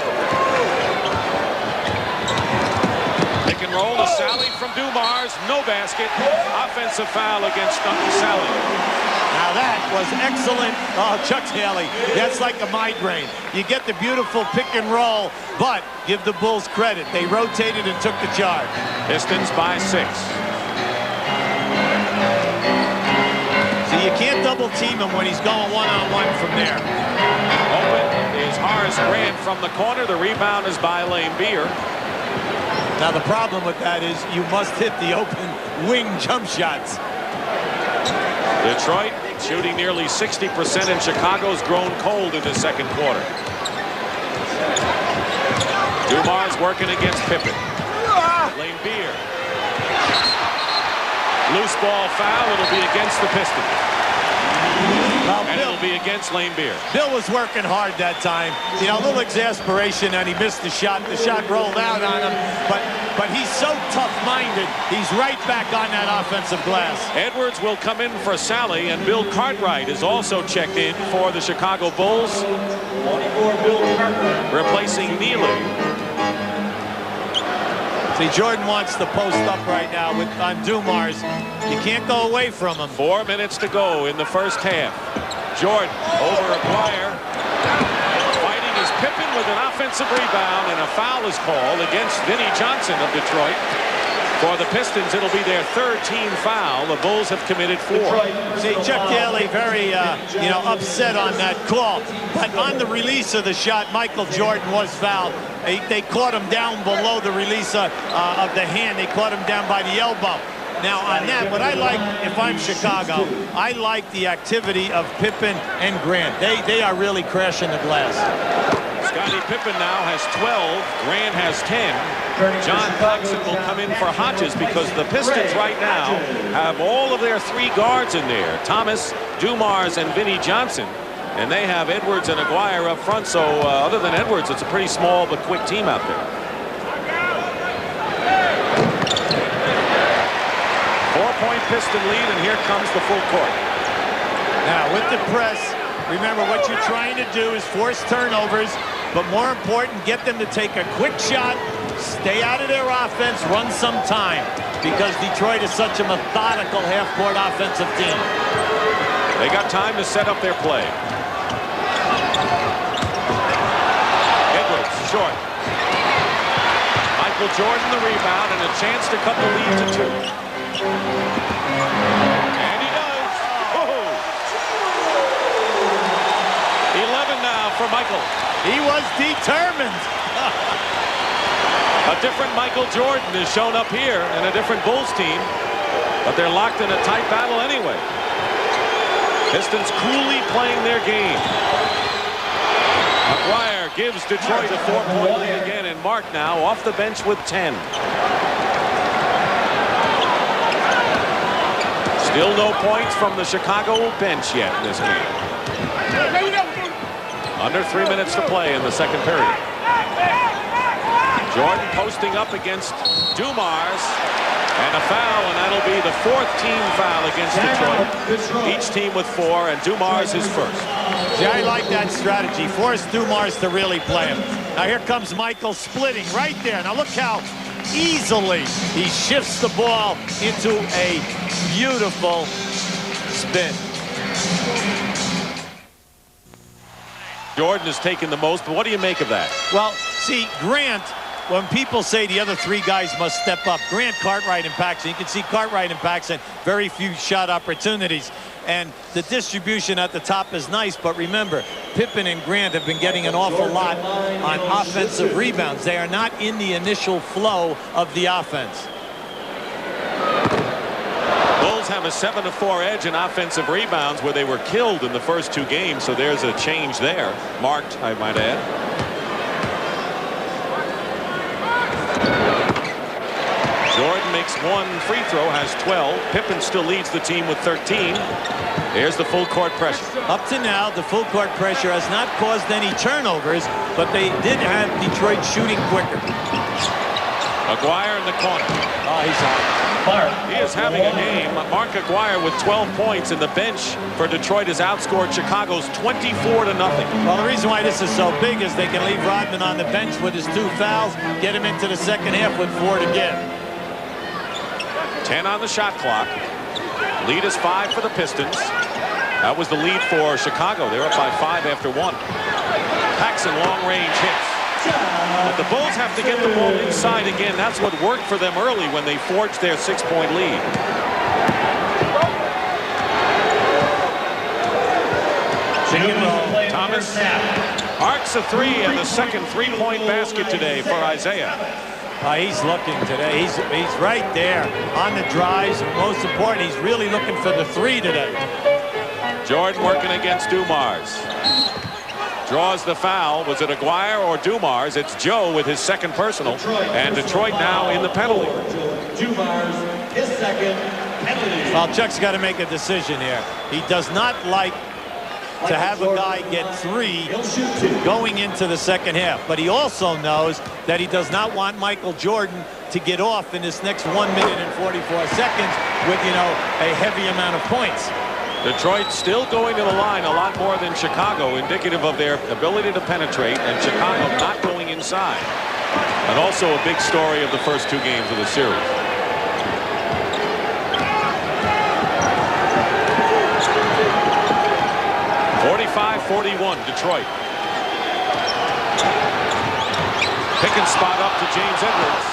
Pick and roll to Sally from Dumars. No basket. Offensive foul against Sally. Now that was excellent. Oh, Chuck Daly, that's like a migraine. You get the beautiful pick and roll, but give the Bulls credit. They rotated and took the charge. Pistons by 6. So you can't double team him when he's going 1-on-1 from there. Open is Horace Grant from the corner. The rebound is by Lane Beer. Now the problem with that is you must hit the open wing jump shots. Detroit shooting nearly 60%, and Chicago's grown cold in the 2nd quarter. Dumars working against Pippen. Lane Beer. Loose ball foul. It'll be against the Pistons. And it'll be against Lane Beer. Bill was working hard that time. You know, a little exasperation, and he missed the shot. The shot rolled out on him, but he's so tough-minded. He's right back on that offensive glass. Edwards will come in for Sally, and Bill Cartwright is also checked in for the Chicago Bulls, replacing Neely. See, Jordan wants to post up right now on Dumars. You can't go away from him. 4 minutes to go in the first half. Jordan over Aguirre. Fighting is with an offensive rebound, and a foul is called against Vinnie Johnson of Detroit. For the Pistons, it'll be their third team foul. The Bulls have committed 4. See, Chuck Daly very, upset on that call. But on the release of the shot, Michael Jordan was fouled. They caught him down below the release of the hand. They caught him down by the elbow. Now, on that, what I like, if I'm Chicago, I like the activity of Pippen and Grant. They are really crashing the glass. Scottie Pippen now has 12. Grant has 10. John Clarkson will come in for Hodges because the Pistons right now have all of their 3 guards in there. Thomas, Dumars, and Vinnie Johnson. And they have Edwards and Aguirre up front. So other than Edwards, it's a pretty small but quick team out there. 4-point Piston lead, and here comes the full court. Now, with the press, remember what you're trying to do is force turnovers, but more important, get them to take a quick shot, stay out of their offense, run some time, because Detroit is such a methodical half-court offensive team. They got time to set up their play. Edwards, short. Michael Jordan the rebound, and a chance to cut the lead to 2. And he does. Oh. 11 now for Michael. He was determined. A different Michael Jordan is shown up here and a different Bulls team, but they're locked in a tight battle anyway. Pistons coolly playing their game. Aguirre gives Detroit a 4-point lead again, and Mark now off the bench with 10. Still no points from the Chicago bench yet in this game. Under 3 minutes to play in the second period. Jordan posting up against Dumars, and a foul, and that'll be the 4th team foul against Detroit. Each team with 4, and Dumars his first. See, I like that strategy. Force Dumars to really play him. Now here comes Michael splitting right there. Now look how easily he shifts the ball into a beautiful spin. Jordan has taken the most, but what do you make of that? Well, see, Grant, when people say the other 3 guys must step up, Grant, Cartwright, and Paxson, you can see Cartwright and Paxson, very few shot opportunities. And the distribution at the top is nice, but remember, Pippen and Grant have been getting an awful lot on offensive rebounds. They are not in the initial flow of the offense. Bulls have a 7-4 edge in offensive rebounds where they were killed in the first 2 games, so there's a change there. Marked, I might add. Jordan makes 1 free throw, has 12. Pippen still leads the team with 13. There's the full court pressure. Up to now, the full court pressure has not caused any turnovers, but they did have Detroit shooting quicker. Aguirre in the corner. Oh, he's hot. He is having a game. Mark Aguirre with 12 points, and the bench for Detroit has outscored Chicago's 24-0. Well, the reason why this is so big is they can leave Rodman on the bench with his 2 fouls, get him into the second half with 4 to give. 10 on the shot clock. Lead is 5 for the Pistons. That was the lead for Chicago. They're up by 5 after 1. Paxson long range hits. But the Bulls have to get the ball inside again. That's what worked for them early when they forged their 6-point lead. Thomas arcs a 3 and the second 3-point basket today for Isaiah. He's looking today. He's right there on the drives. And most important, he's really looking for the 3 today. Jordan working against Dumars. Draws the foul. Was it Aguirre or Dumars? It's Joe with his second personal. And Detroit now in the penalty. Dumars, his second penalty. Well, Chuck's got to make a decision here. He does not like to have a guy get 3 going into the second half. But he also knows that he does not want Michael Jordan to get off in this next 1 minute and 44 seconds with, a heavy amount of points. Detroit still going to the line a lot more than Chicago, indicative of their ability to penetrate, and Chicago not going inside. And also a big story of the first 2 games of the series. .45-41 Detroit. Second spot up to James Edwards.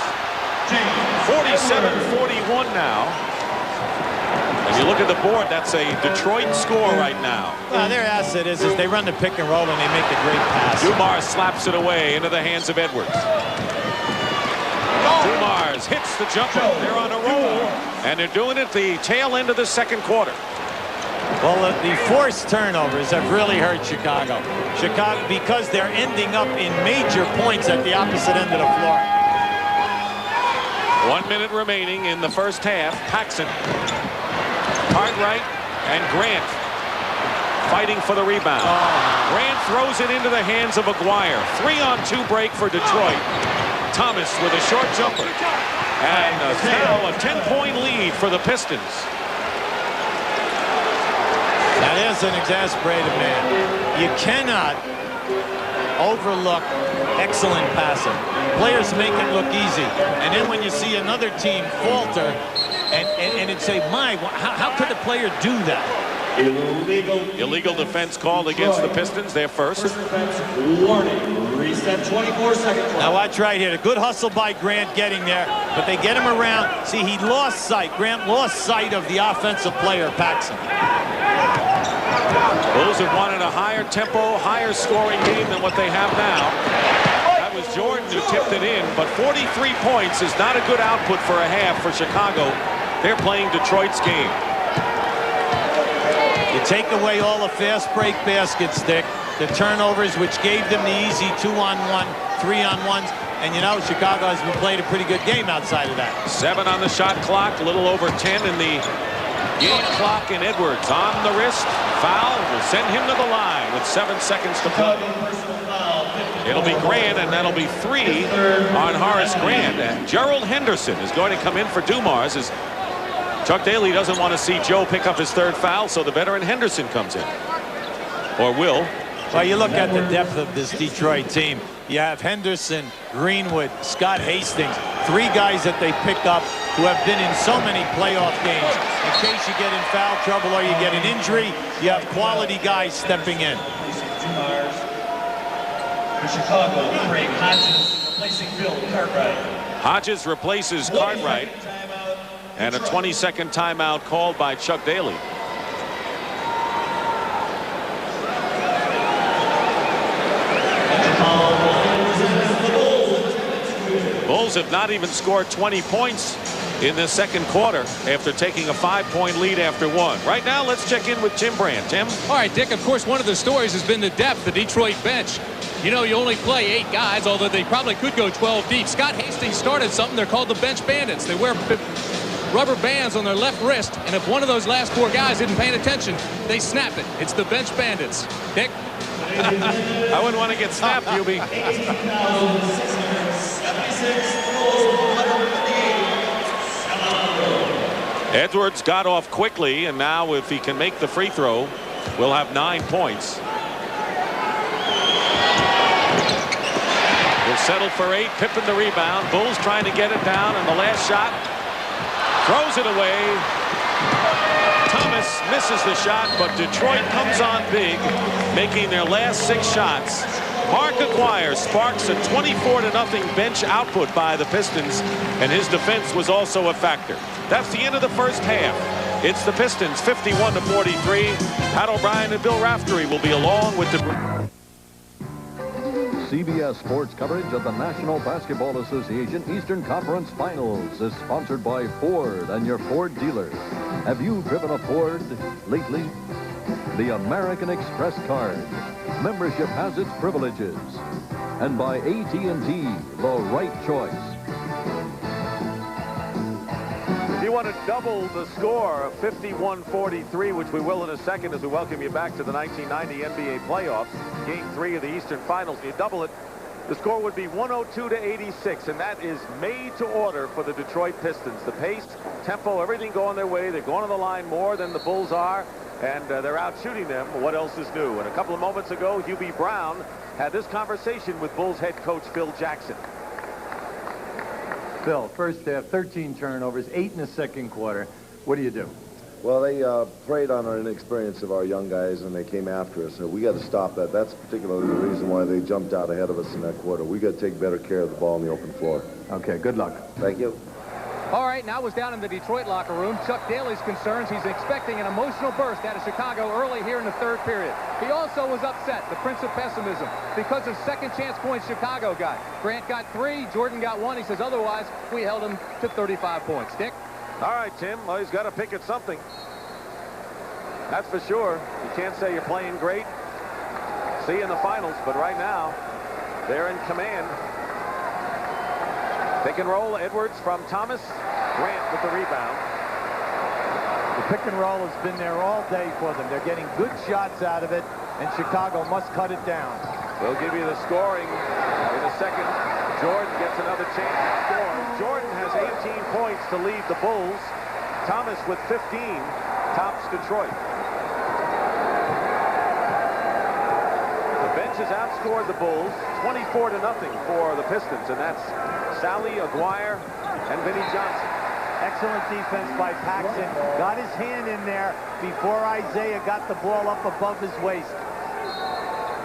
47-41 now. If you look at the board, that's a Detroit score right now. Well, their asset is they run the pick and roll and they make a great pass. Dumars slaps it away into the hands of Edwards. Dumars hits the jumper. They're on a roll, and they're doing it the tail end of the second quarter. Well, the forced turnovers have really hurt Chicago. Chicago, because they're ending up in major points at the opposite end of the floor. 1 minute remaining in the first half. Paxson, Cartwright, and Grant fighting for the rebound. Grant throws it into the hands of Aguirre. 3-on-2 break for Detroit. Thomas with a short jumper. And now a 10-point lead for the Pistons. That is an exasperated man. You cannot overlook excellent passing. Players make it look easy. And then when you see another team falter and it say, my, how could a player do that? Illegal defense called against the Pistons. Their first. Warning. Reset 24 seconds. Now watch right here. A good hustle by Grant getting there, but they get him around. See, he lost sight. Grant lost sight of the offensive player, Paxson. Bulls have wanted a higher tempo, higher scoring game than what they have now. That was Jordan who tipped it in, but 43 points is not a good output for a half for Chicago. They're playing Detroit's game. You take away all the fast break baskets, Dick, the turnovers, which gave them the easy 2-on-1, 3-on-1s, and you know Chicago has been playing a pretty good game outside of that. 7 on the shot clock, a little over 10 in the game clock, and Edwards on the wrist. Foul will send him to the line with 7 seconds to play. It'll be Grant, and that'll be 3 on Horace Grant. And Gerald Henderson is going to come in for Dumars as Chuck Daly doesn't want to see Joe pick up his 3rd foul, so the veteran Henderson comes in. Or will. Well, you look at the depth of this Detroit team. You have Henderson, Greenwood, Scott Hastings, 3 guys that they pick up who have been in so many playoff games. In case you get in foul trouble or you get an injury, you have quality guys stepping in. For Chicago, Craig Hodges replacing Bill Cartwright. Hodges replaces Cartwright. And a 20-second timeout called by Chuck Daly. Bulls have not even scored 20 points in the second quarter after taking a 5-point lead after 1. Right now, let's check in with Tim Brand. Tim? All right, Dick, of course, one of the stories has been the depth, the Detroit bench. You know, you only play 8 guys, although they probably could go 12 deep. Scott Hastings started something. They're called the bench bandits. They wear rubber bands on their left wrist, and if one of those last 4 guys isn't paying attention, they snap it. It's the bench bandits. Dick? I wouldn't want to get snapped, Hubie. Edwards got off quickly, and now if he can make the free throw, we'll have 9 points. We'll settle for 8. Pippen the rebound. Bulls trying to get it down, and the last shot throws it away. Thomas misses the shot, but Detroit comes on big, making their last 6 shots. Mark Aguirre sparks a 24-0 bench output by the Pistons, and his defense was also a factor. That's the end of the first half. It's the Pistons 51-43. Pat O'Brien and Bill Raftery will be along with the CBS Sports coverage of the National Basketball Association Eastern Conference Finals is sponsored by Ford and your Ford dealers. Have you driven a Ford lately? The American Express card. Membership has its privileges. And by AT&T, the right choice. If you want to double the score of 51-43, which we will in a second as we welcome you back to the 1990 NBA playoffs, Game 3 of the Eastern Finals, you double it, the score would be 102-86, and that is made to order for the Detroit Pistons. The pace, tempo, everything going their way. They're going to the line more than the Bulls are, and they're out shooting them. What else is new? And a couple of moments ago, Hubie Brown had this conversation with Bulls head coach Phil Jackson. Phil, first half, 13 turnovers, 8 in the second quarter. What do you do? Well, they preyed on our inexperience of our young guys, and they came after us. So we got to stop that. That's particularly the reason why they jumped out ahead of us in that quarter. We got to take better care of the ball in the open floor. Okay, good luck. Thank you. All right, now was down in the Detroit locker room. Chuck Daly's concerns. He's expecting an emotional burst out of Chicago early here in the third period. He also was upset, the prince of pessimism, because of second chance points Chicago got. Grant got 3, Jordan got 1. He says otherwise we held him to 35 points. Dick? All right, Tim. Well, he's got to pick at something. That's for sure. You can't say you're playing great. See you in the finals, but right now, they're in command. Pick and roll, Edwards from Thomas. Grant with the rebound. The pick and roll has been there all day for them. They're getting good shots out of it, and Chicago must cut it down. We'll give you the scoring in a second. Jordan gets another chance to score. Jordan has 18 points to lead the Bulls. Thomas with 15 tops Detroit. The bench has outscored the Bulls 24-0 for the Pistons, and that's Sally, Aguirre, and Vinnie Johnson. Excellent defense by Paxson. Got his hand in there before Isaiah got the ball up above his waist.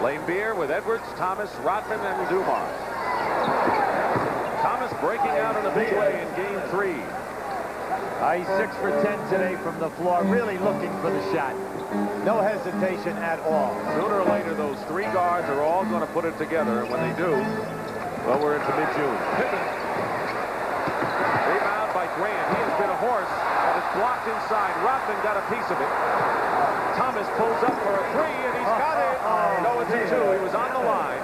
Lane Beer with Edwards, Thomas, Rodman, and Dumars. Thomas breaking out in a big way in game 3. He's 6 for 10 today from the floor, really looking for the shot. No hesitation at all. Sooner or later, those 3 guards are all going to put it together, and when they do, well, we're into mid-June. Pippen. Rebound by Grant. He has been a horse, but it's blocked inside. Rodman got a piece of it. Thomas pulls up for a 3, and he's got it. No, it's a 2. He was on the line.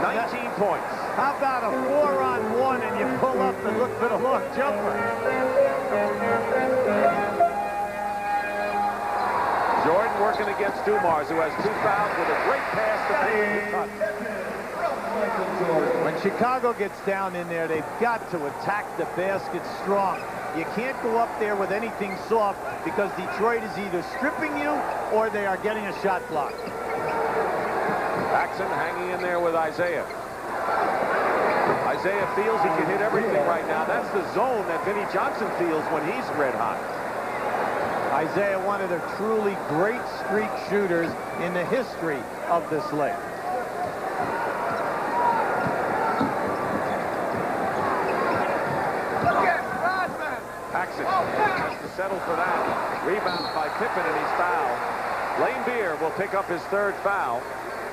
19 points. How about a 4-on-1 and you pull up and look for the long jumper? Jordan working against Dumars, who has 2 fouls with a great pass to Payton. When Chicago gets down in there, they've got to attack the basket strong. You can't go up there with anything soft because Detroit is either stripping you or they are getting a shot block. Paxson hanging in there with Isaiah. Isaiah feels he can hit everything right now. That's the zone that Vinnie Johnson feels when he's red hot. Isaiah, one of the truly great streak shooters in the history of this league. Paxson has to settle for that. Rebound by Pippen, and he's fouled. Lane Beer will pick up his 3rd foul.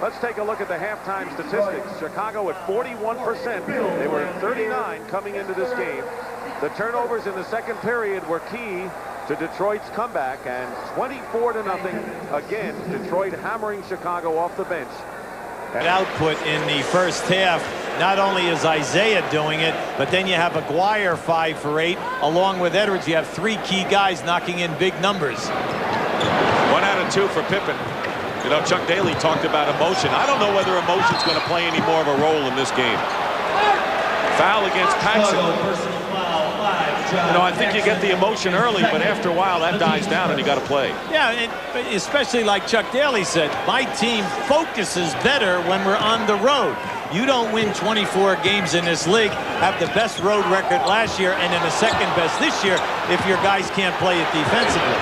Let's take a look at the halftime statistics. Chicago at 41%. They were at 39 coming into this game. The turnovers in the second period were key to Detroit's comeback, and 24-0 again. Detroit hammering Chicago off the bench. That output in the first half, not only is Isaiah doing it, but then you have Aguirre 5 for 8. Along with Edwards, you have 3 key guys knocking in big numbers. 1 out of 2 for Pippen. You know, Chuck Daly talked about emotion. I don't know whether emotion's going to play any more of a role in this game. Foul against Paxson. You know, I think you get the emotion early, but after a while that dies down and you got to play. Yeah, and especially like Chuck Daly said, my team focuses better when we're on the road. You don't win 24 games in this league, have the best road record last year and then the second best this year if your guys can't play it defensively.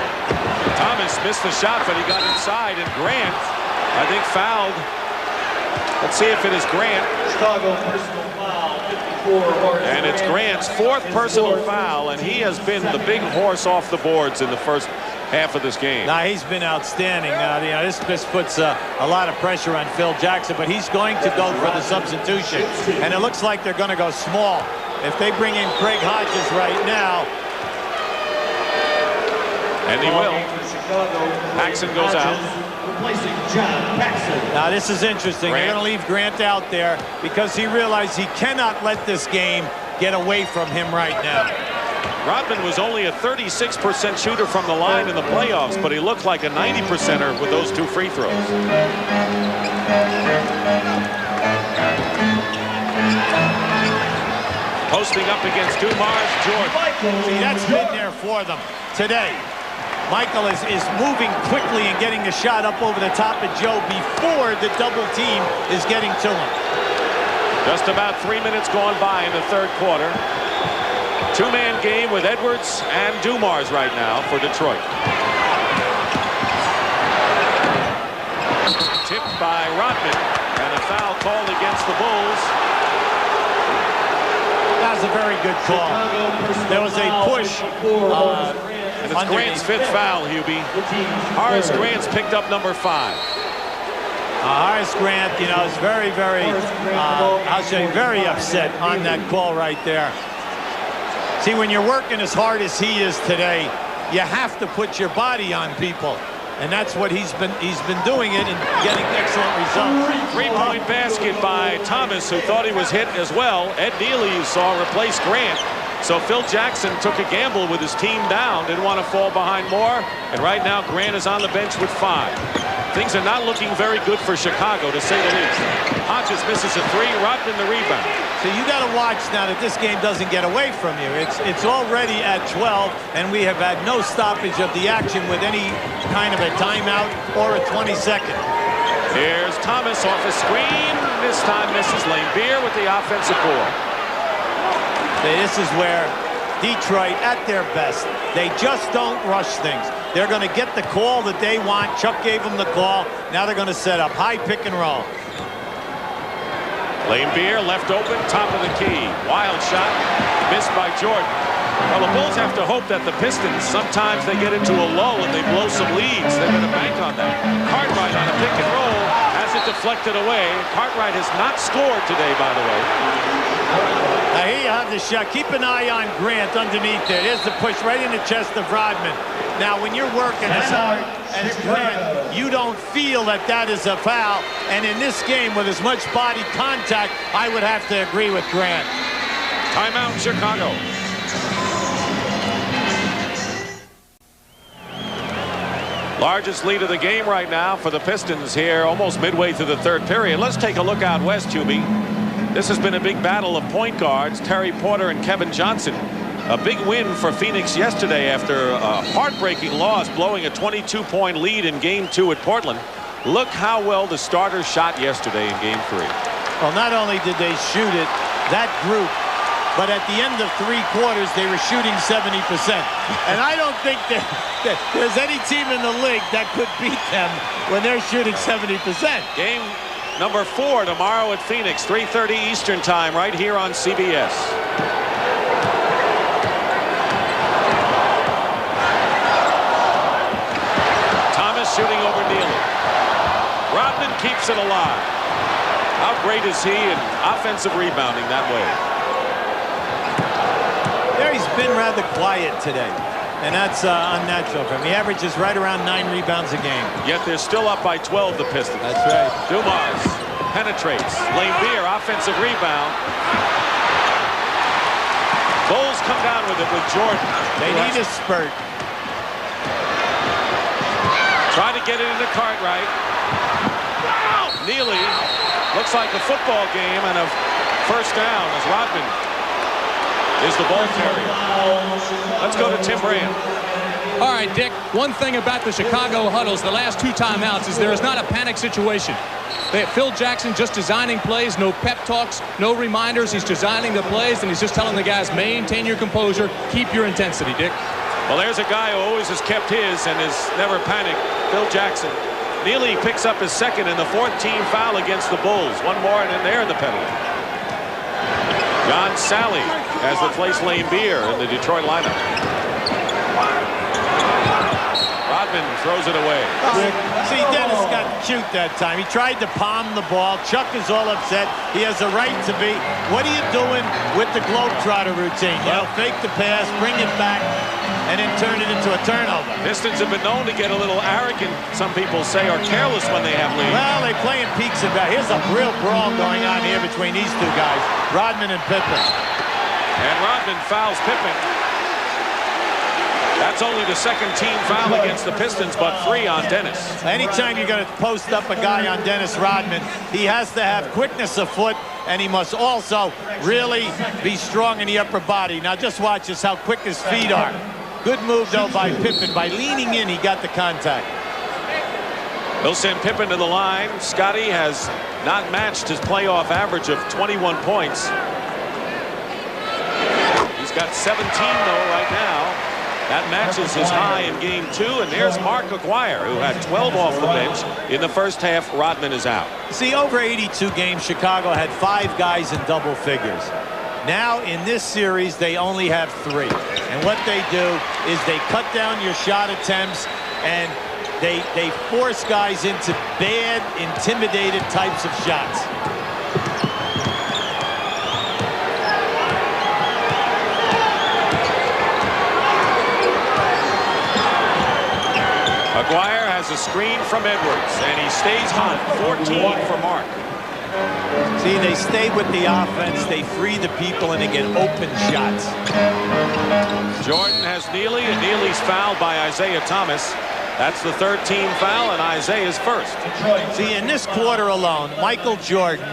Thomas missed the shot, but he got inside, and Grant, I think, fouled. Let's see if it is Grant. Chicago personal foul, 54. And it's Grant's 4th personal foul, and he has been the big horse off the boards in the first half of this game. Now, he's been outstanding. Now, you know, this puts a lot of pressure on Phil Jackson, but he's going to go for the substitution. And it looks like they're going to go small. If they bring in Craig Hodges right now. And he will. Paxson goes out. Replacing John Paxson. Now, this is interesting. They're going to leave Grant out there because he realized he cannot let this game get away from him right now. Rodman was only a 36% shooter from the line in the playoffs, but he looked like a 90%er with those 2 free throws. Posting up against Dumars, Jordan. See, that's been there for them today. Michael is moving quickly and getting the shot up over the top of Joe before the double team is getting to him. Just about 3 minutes gone by in the third quarter. Two-man game with Edwards and Dumars right now for Detroit. Tipped by Rodman, and a foul called against the Bulls. That was a very good call. There was a push. And it's Grant's 5th foul, Hubie. Horace Grant's picked up number 5. Horace Grant, you know, is very, I'll say, very upset on that call right there. See, when you're working as hard as he is today, you have to put your body on people. And that's what he's been doing it and getting excellent results. Three-point basket by Thomas, who thought he was hit as well. Ed Neely, you saw, replaced Grant. So Phil Jackson took a gamble with his team down, didn't want to fall behind more. And right now, Grant is on the bench with 5. Things are not looking very good for Chicago, to say the least. Hodges misses a 3, Rodman the rebound. So you got to watch now that this game doesn't get away from you. It's already at 12, and we have had no stoppage of the action with any kind of a timeout or a 20-second. Here's Thomas off a screen. This time misses. Lane Beer with the offensive board. This is where Detroit, at their best, they just don't rush things. They're going to get the call that they want. Chuck gave them the call. Now they're going to set up high pick and roll. Lane Beer left open, top of the key. Wild shot, missed by Jordan. Well, the Bulls have to hope that the Pistons, sometimes they get into a lull and they blow some leads. They're going to bank on that. Cartwright on a pick and roll has it deflected away. Cartwright has not scored today, by the way. Now here you have the shot. Keep an eye on Grant underneath there. There's the push right in the chest of Rodman. Now, when you're working as hard as Grant, you don't feel that that is a foul. And in this game, with as much body contact, I would have to agree with Grant. Timeout, Chicago. Largest lead of the game right now for the Pistons here, almost midway through the 3rd period. Let's take a look out west, Hubie. This has been a big battle of point guards, Terry Porter and Kevin Johnson. A big win for Phoenix yesterday after a heartbreaking loss, blowing a 22-point lead in Game 2 at Portland. Look how well the starters shot yesterday in Game 3. Well, not only did they shoot it, that group, but at the end of 3 quarters, they were shooting 70%. And I don't think that there's any team in the league that could beat them when they're shooting 70%. Game number 4 tomorrow at Phoenix, 3:30 Eastern time, right here on CBS. Thomas shooting over Neely. Rodman keeps it alive. How great is he in offensive rebounding that way? There he's been rather quiet today, and that's unnatural for him. He averages right around 9 rebounds a game. Yet they're still up by 12, the Pistons. That's right. Dumars penetrates. Lane Beer, offensive rebound. Bulls come down with it with Jordan. They need a spurt. Trying to get it into Cartwright. Neely, looks like a football game and a first down as Rodman is the ball carrier. Let's go to Tim Brand. All right, Dick, one thing about the Chicago huddles the last 2 timeouts is there is not a panic situation. Phil Jackson just designing plays, no pep talks, no reminders. He's designing the plays, and he's just telling the guys, maintain your composure, keep your intensity, Dick. Well, there's a guy who always has kept his and has never panicked, Phil Jackson. Neely picks up his 2nd and the 4th team foul against the Bulls. One more and then they're in the penalty. John Sally has replaced Lane Beer in the Detroit lineup. Rodman throws it away. See, Dennis got cute that time. He tried to palm the ball. Chuck is all upset. He has a right to be. What are you doing with the Globetrotter routine? You know, fake the pass, bring it back, and then turn it into a turnover. Pistons have been known to get a little arrogant, some people say, or careless when they have lead. Well, they play in peaks and valleys. Here's a real brawl going on here between these 2 guys, Rodman and Pippen. And Rodman fouls Pippen. That's only the 2nd team foul against the Pistons, but 3 on Dennis. Anytime you're going to post up a guy on Dennis Rodman, he has to have quickness of foot, and he must also really be strong in the upper body. Now just watch this, how quick his feet are. Good move, though, by Pippen. By leaning in, he got the contact. He'll send Pippen to the line. Scotty has not matched his playoff average of 21 points. He He's got 17 though right now. That matches his high in game 2. And there's Mark Aguirre, who had 12 off the bench in the first half. Rodman is out. See, over 82 games, Chicago had 5 guys in double figures. Now in this series they only have 3, and what they do is they cut down your shot attempts, and they force guys into bad, intimidated types of shots. Aguirre has a screen from Edwards, and he stays hot. 14 for Mark. See, they stay with the offense, they free the people, and they get open shots. Jordan has Neely, and Neely's fouled by Isaiah Thomas. That's the 3rd team foul, and Isaiah's first. See, in this quarter alone, Michael Jordan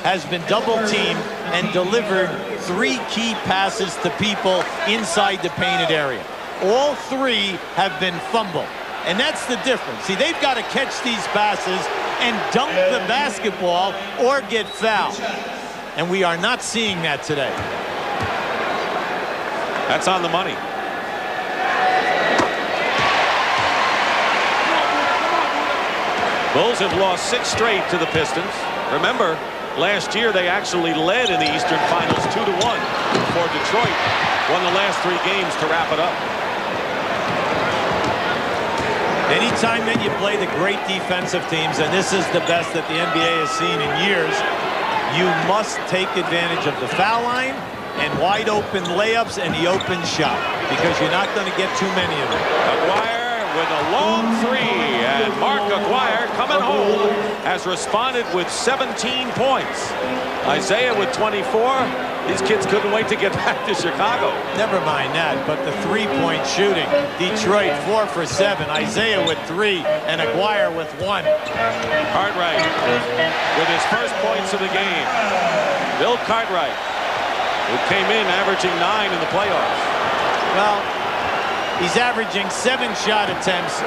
has been double-teamed and delivered 3 key passes to people inside the painted area. All 3 have been fumbled, and that's the difference. See, they've got to catch these passes and dunk the basketball or get fouled. And we are not seeing that today. That's on the money. Bulls have lost 6 straight to the Pistons. Remember, last year they actually led in the Eastern Finals 2-1 before Detroit won the last 3 games to wrap it up. Anytime that you play the great defensive teams, and this is the best that the NBA has seen in years, you must take advantage of the foul line and wide open layups and the open shot, because you're not going to get too many of them. Aguirre with a long 3, and Mark Aguirre coming home has responded with 17 points. Isaiah with 24. These kids couldn't wait to get back to Chicago. Never mind that, but the 3-point shooting. Detroit 4 for 7. Isaiah with 3, and Aguirre with 1. Cartwright with his first points of the game. Bill Cartwright, who came in averaging 9 in the playoffs. Well, he's averaging 7 shot attempts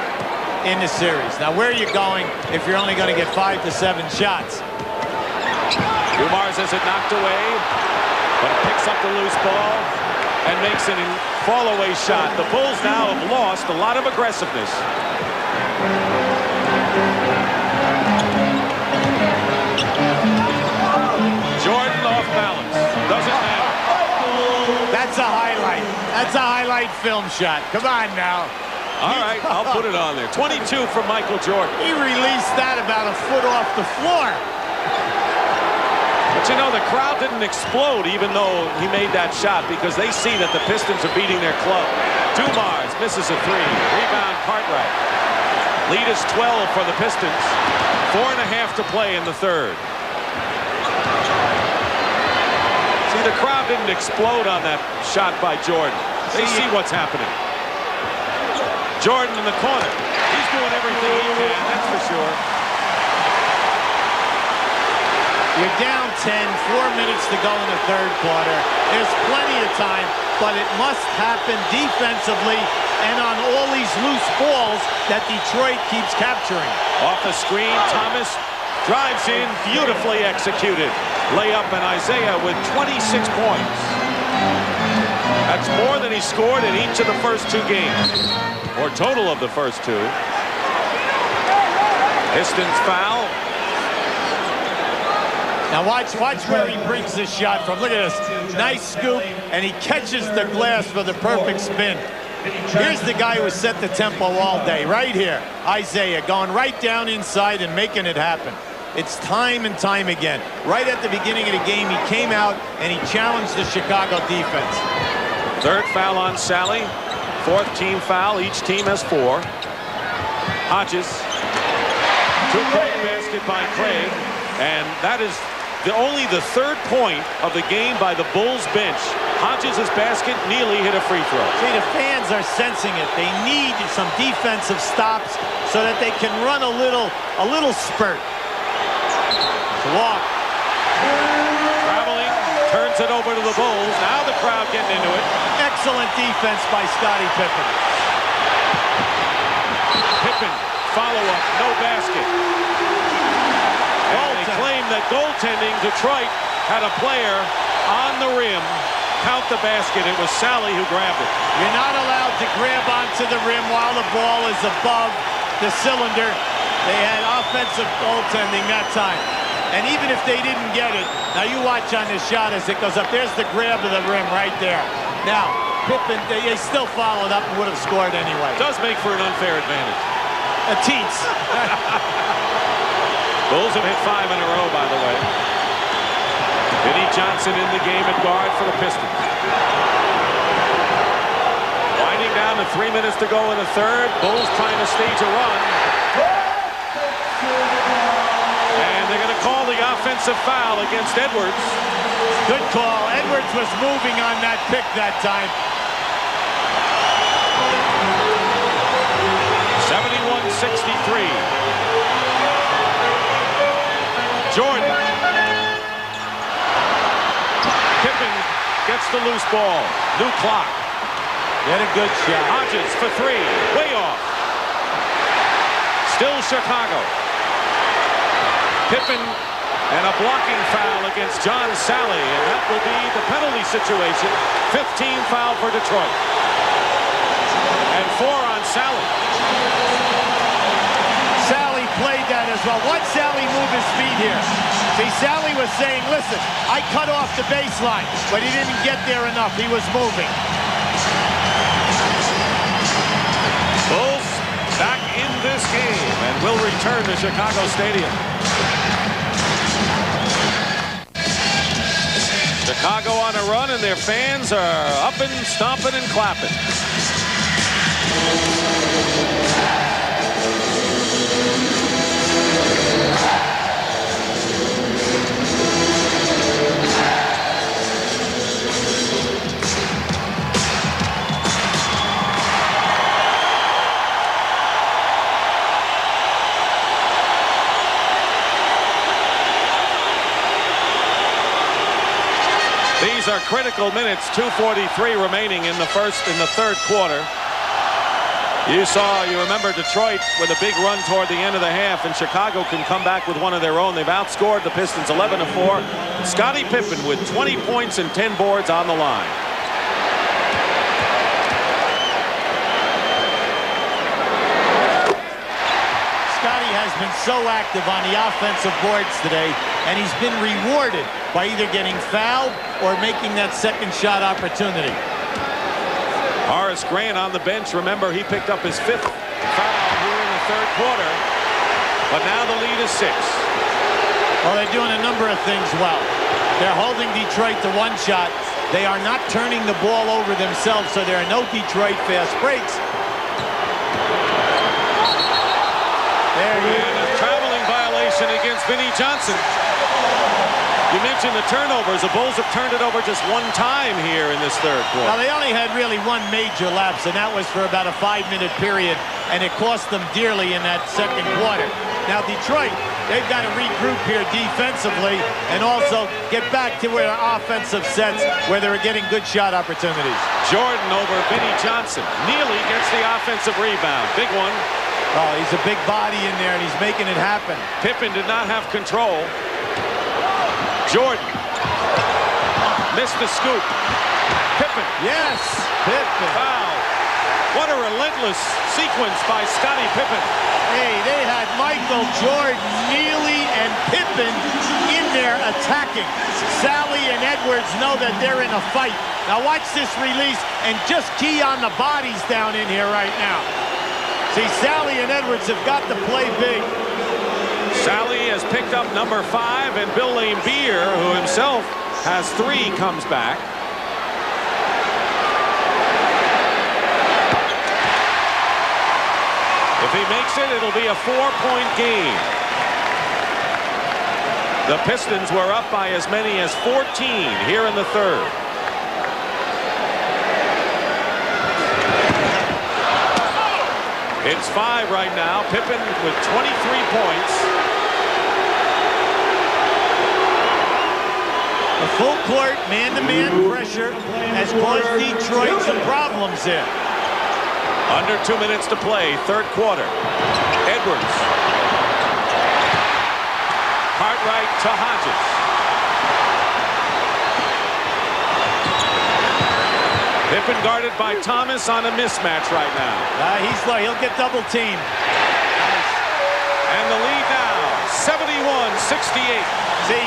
in the series. Now, where are you going if you're only going to get 5 to 7 shots? Dumars has it knocked away, but it picks up the loose ball and makes an fall-away shot. The Bulls now have lost a lot of aggressiveness. Jordan off balance. Doesn't matter. That's a highlight. That's a highlight film shot. Come on now. All right, I'll put it on there. 22 for Michael Jordan. He released that about a foot off the floor. But you know, the crowd didn't explode even though he made that shot, because they see that the Pistons are beating their club. Dumars misses a 3. Rebound Cartwright. Lead is 12 for the Pistons. 4.5 to play in the 3rd. See, the crowd didn't explode on that shot by Jordan. They see what's happening. Jordan in the corner. He's doing everything he can, that's for sure. You're down 10, 4 minutes to go in the 3rd quarter. There's plenty of time, but it must happen defensively and on all these loose balls that Detroit keeps capturing. Off the screen, Thomas drives in, beautifully executed. Layup, and Isaiah with 26 points. That's more than he scored in each of the first 2 games, or total of the first 2. Pistons foul. Now watch where he brings this shot from. Look at this. Nice scoop, and he catches the glass for the perfect spin. Here's the guy who set the tempo all day, right here. Isaiah going right down inside and making it happen. It's time and time again. Right at the beginning of the game, he came out and he challenged the Chicago defense. 3rd foul on Sally. 4th team foul. Each team has 4. Hodges. 2-point basket by Craig. And that is only the 3rd point of the game by the Bulls bench. Hodges' basket, Neely hit a free throw. See, the fans are sensing it. They need some defensive stops so that they can run a little spurt. Walk. Traveling, turns it over to the Bulls. Now the crowd getting into it. Excellent defense by Scottie Pippen. Pippen, follow-up, no basket. And they claim that goaltending, Detroit had a player on the rim count the basket. It was Sally who grabbed it. You're not allowed to grab onto the rim while the ball is above the cylinder. They had offensive goaltending that time. And even if they didn't get it, now you watch on this shot as it goes up. There's the grab of the rim right there. Now, Pippen, they still followed up and would have scored anyway. Does make for an unfair advantage. A teats. Bulls have hit 5 in a row, by the way. Vinnie Johnson in the game at guard for the Pistons. Winding down to 3 minutes to go in the third. Bulls trying to stage a run. And they're going to call the offensive foul against Edwards. Good call. Edwards was moving on that pick that time. 71-63. Jordan. Pippen gets the loose ball. New clock. Get a good shot. Hodges for 3. Way off. Still Chicago. Pippen and a blocking foul against John Sally, and that will be the penalty situation. 15 foul for Detroit. And 4 on Sally. Sally played that as well. Watch Sally move his feet here. See, Sally was saying, listen, I cut off the baseline, but he didn't get there enough. He was moving. Bulls back in this game and will return to Chicago Stadium. Chicago on a run, and their fans are up and stomping and clapping. These are critical minutes. 2:43 remaining in the third quarter. You remember Detroit with a big run toward the end of the half, and Chicago can come back with one of their own. They've outscored the Pistons 11-4. Scottie Pippen with 20 points and 10 boards on the line. Scottie has been so active on the offensive boards today, and he's been rewarded by either getting fouled or making that second shot opportunity. Horace Grant on the bench. Remember, he picked up his 5th foul here in the third quarter. But now the lead is 6. Well, they're doing a number of things well. They're holding Detroit to 1 shot. They are not turning the ball over themselves, so there are no Detroit fast breaks. There he is. And a traveling violation against Vinnie Johnson. You mentioned the turnovers. The Bulls have turned it over just 1 time here in this third quarter. Now, they only had really 1 major lapse, and that was for about a 5-minute period, and it cost them dearly in that second quarter. Now, Detroit, they've got to regroup here defensively and also get back to their offensive sets where they were getting good shot opportunities. Jordan over Vinnie Johnson. Neely gets the offensive rebound. Big one. Oh, he's a big body in there, and he's making it happen. Pippen did not have control. Jordan missed the scoop. Pippen. Yes, Pippen. Foul. What a relentless sequence by Scottie Pippen. Hey, they had Michael, Jordan, Neely, and Pippen in there attacking. Sally and Edwards know that they're in a fight. Now watch this release and just key on the bodies down in here right now. See, Sally and Edwards have got to play big. Sally has picked up number 5, and Bill Laimbeer, who himself has 3, comes back. If he makes it, it'll be a 4-point game. The Pistons were up by as many as 14 here in the third. It's 5 right now. Pippen with 23 points. The full court man-to-man pressure has caused Detroit some problems here. Under 2 minutes to play, third quarter. Edwards. Cartwright to Hodges. Pippen guarded by Thomas on a mismatch right now. He'll get double teamed. And the lead now, 71-68. See,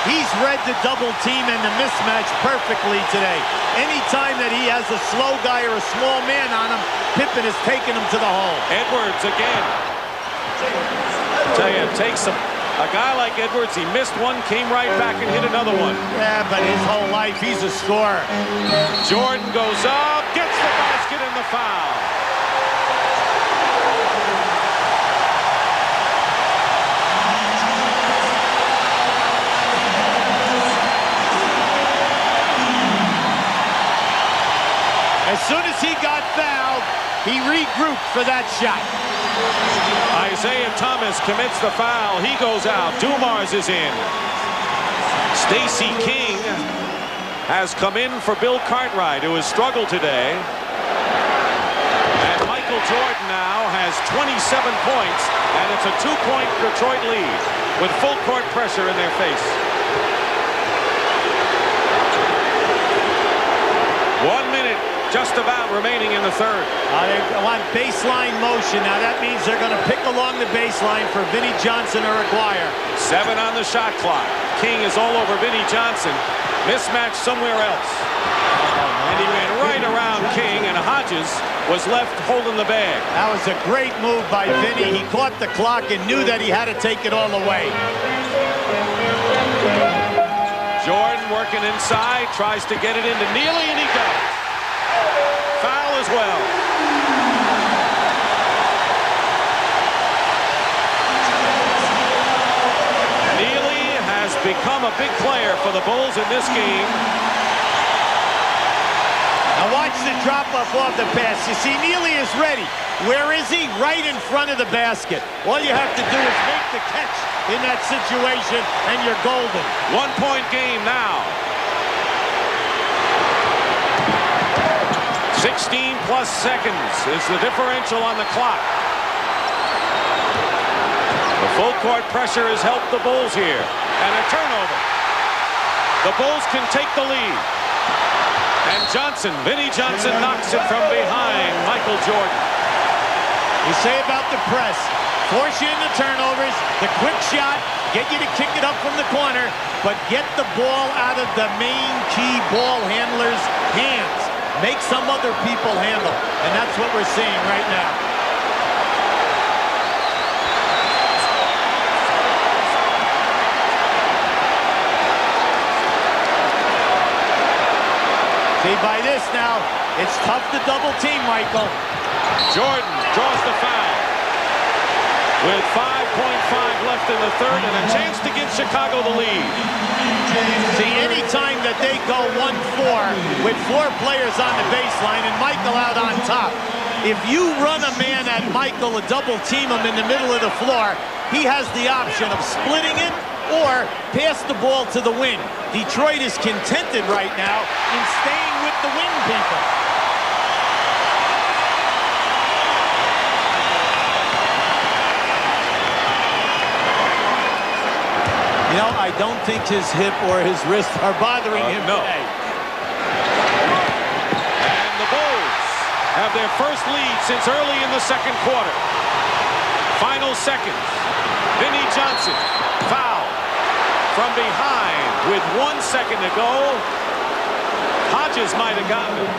he's read the double team and the mismatch perfectly today. Anytime that he has a slow guy or a small man on him, Pippen has taken him to the hole. Edwards again. Tell you, it takes a guy like Edwards. He missed one, came right back and hit another one. Yeah, but his whole life, he's a scorer. Jordan goes up, gets the basket and the foul. As soon as he got fouled, he regrouped for that shot. Isaiah Thomas commits the foul. He goes out. Dumars is in. Stacey King has come in for Bill Cartwright, who has struggled today. And Michael Jordan now has 27 points, and it's a 2-point Detroit lead with full court pressure in their face. 1 minute just about remaining in the third. They want baseline motion. Now that means they're going to pick along the baseline for Vinnie Johnson or Aguirre. 7 on the shot clock. King is all over Vinnie Johnson. Mismatch somewhere else. And he ran right around King, and Hodges was left holding the bag. That was a great move by Vinnie. He caught the clock and knew that he had to take it all away. Jordan working inside, tries to get it into Neely, and he does. Foul as well. Neely has become a big player for the Bulls in this game. Now watch the drop-off off the pass. You see, Neely is ready. Where is he? Right in front of the basket. All you have to do is make the catch in that situation, and you're golden. 1-point game now. 16+ seconds is the differential on the clock. The full court pressure has helped the Bulls here. And a turnover. The Bulls can take the lead. And Vinnie Johnson knocks it from behind Michael Jordan. You say about the press, force you into turnovers, the quick shot, get you to kick it up from the corner, but get the ball out of the main key ball handler's hands. Make some other people handle, and that's what we're seeing right now. See, by this now, it's tough to double team, Michael. Jordan draws the foul. With 5.5 left in the third and a chance to give Chicago the lead. See, anytime that they go 1-4 with 4 players on the baseline and Michael out on top, if you run a man at Michael, a double team him in the middle of the floor, he has the option of splitting it or pass the ball to the wing. Detroit is contented right now in staying with the wing people. You know, I don't think his hip or his wrist are bothering him today. And the Bulls have their first lead since early in the second quarter. Final seconds. Vinnie Johnson, foul from behind with 1 second to go. Hodges might have gotten it.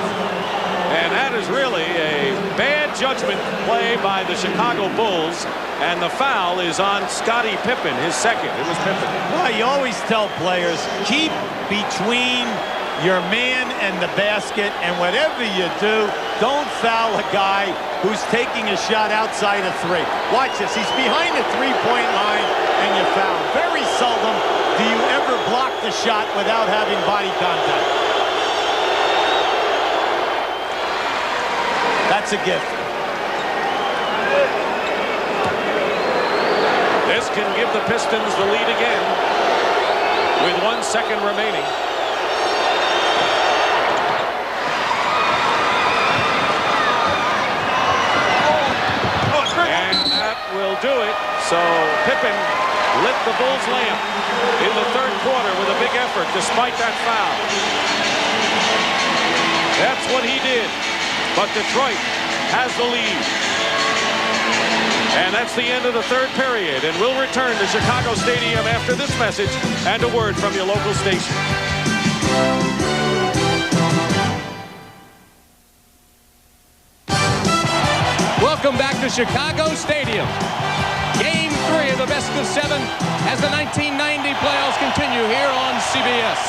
And that is really a bad judgment play by the Chicago Bulls. And the foul is on Scottie Pippen, his second. It was Pippen. Well, you always tell players, keep between your man and the basket, and whatever you do, don't foul a guy who's taking a shot outside of 3. Watch this. He's behind the 3-point line, and you foul. Very seldom do you ever block the shot without having body contact. That's a gift. This can give the Pistons the lead again with 1 second remaining. And that will do it. So Pippen lit the Bulls' lamp in the third quarter with a big effort despite that foul. That's what he did. But Detroit has the lead. And that's the end of the third period. And we'll return to Chicago Stadium after this message and a word from your local station. Welcome back to Chicago Stadium. Game 3 of the best of 7 as the 1990 playoffs continue here on CBS.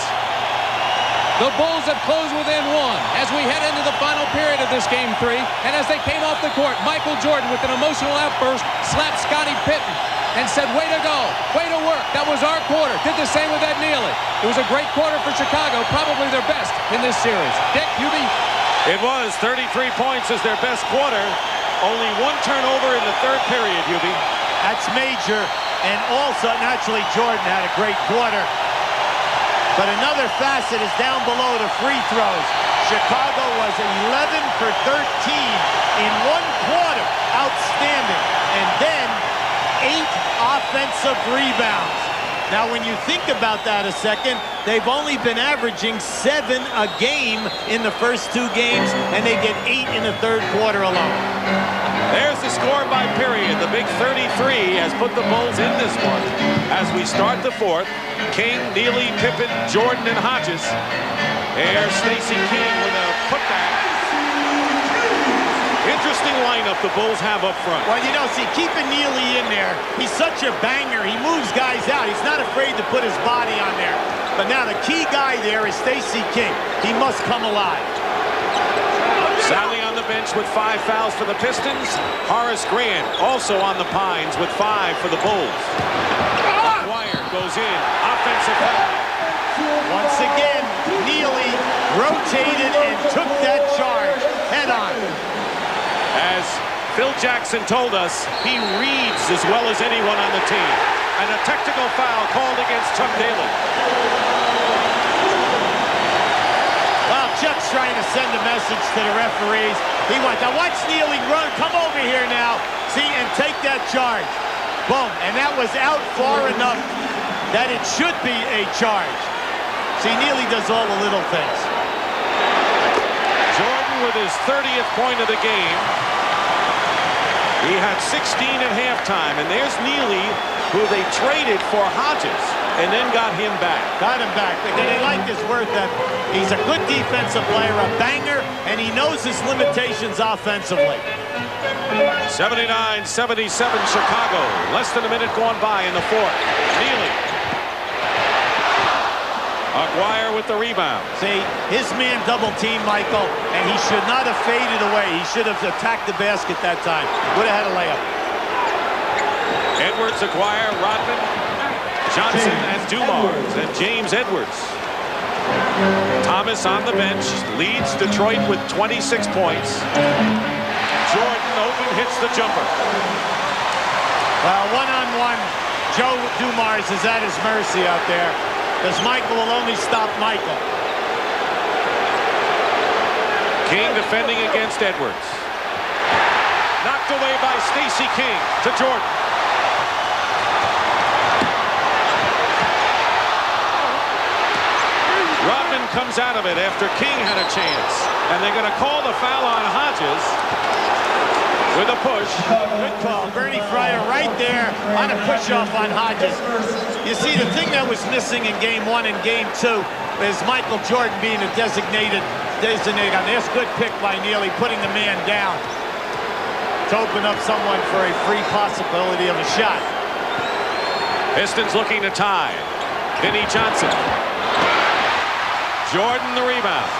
The Bulls have closed within 1 as we head into the final period of this Game 3. And as they came off the court, Michael Jordan, with an emotional outburst, slapped Scottie Pippen and said, "Way to go, way to work. That was our quarter." Did the same with Ed Nealy. It was a great quarter for Chicago, probably their best in this series. Dick, Hubie? It was 33 points as their best quarter. Only 1 turnover in the third period, Hubie. That's major. And also, naturally, Jordan had a great quarter. But another facet is down below the free throws. Chicago was 11 for 13 in 1 quarter. Outstanding. And then 8 offensive rebounds. Now, when you think about that a second, they've only been averaging 7 a game in the first 2 games, and they get 8 in the third quarter alone. There's the score by period. The big 33 has put the Bulls in this one. As we start the fourth, King, Nealy, Pippen, Jordan, and Hodges. There's Stacey King with a putback. Interesting lineup the Bulls have up front. Well, you know, see, keeping Nealy in there, he's such a banger. He moves guys out. He's not afraid to put his body on there. But now the key guy there is Stacey King. He must come alive. Sally on the bench with 5 fouls for the Pistons. Horace Grant also on the Pines with 5 for the Bulls. Maguire goes in. Offensive foul. Once again, Nealy rotated and took that charge head on. As Phil Jackson told us, he reads as well as anyone on the team. And a technical foul called against Chuck Daly. Well, Chuck's trying to send a message to the referees. He wants, now watch Nealy run, come over here now, see, and take that charge. Boom, and that was out far enough that it should be a charge. See, Nealy does all the little things. Jordan with his 30th point of the game. He had 16 at halftime, and there's Nealy, who they traded for Hodges, and then got him back. Got him back. They liked his worth that he's a good defensive player, a banger, and he knows his limitations offensively. 79-77 Chicago. Less than a minute gone by in the fourth. Nealy. Maguire with the rebound. See, his man double team, Michael, and he should not have faded away. He should have attacked the basket that time. Would have had a layup. Edwards, Maguire, Rodman, Johnson, and Dumars, and James Edwards. Thomas on the bench leads Detroit with 26 points. Jordan open, hits the jumper. Well, one-on-one, Joe Dumars is at his mercy out there, because Michael will only stop Michael. King defending against Edwards. Knocked away by Stacey King to Jordan. Rodman comes out of it after King had a chance. And they're going to call the foul on Hodges with a push. Good call. Bernie Fryer right there on a push-off on Hodges. You see, the thing that was missing in Game 1 and Game 2 is Michael Jordan being a designated on this. Good pick by Nealy, putting the man down to open up someone for a free possibility of a shot. Pistons looking to tie. Vinnie Johnson. Jordan the rebound.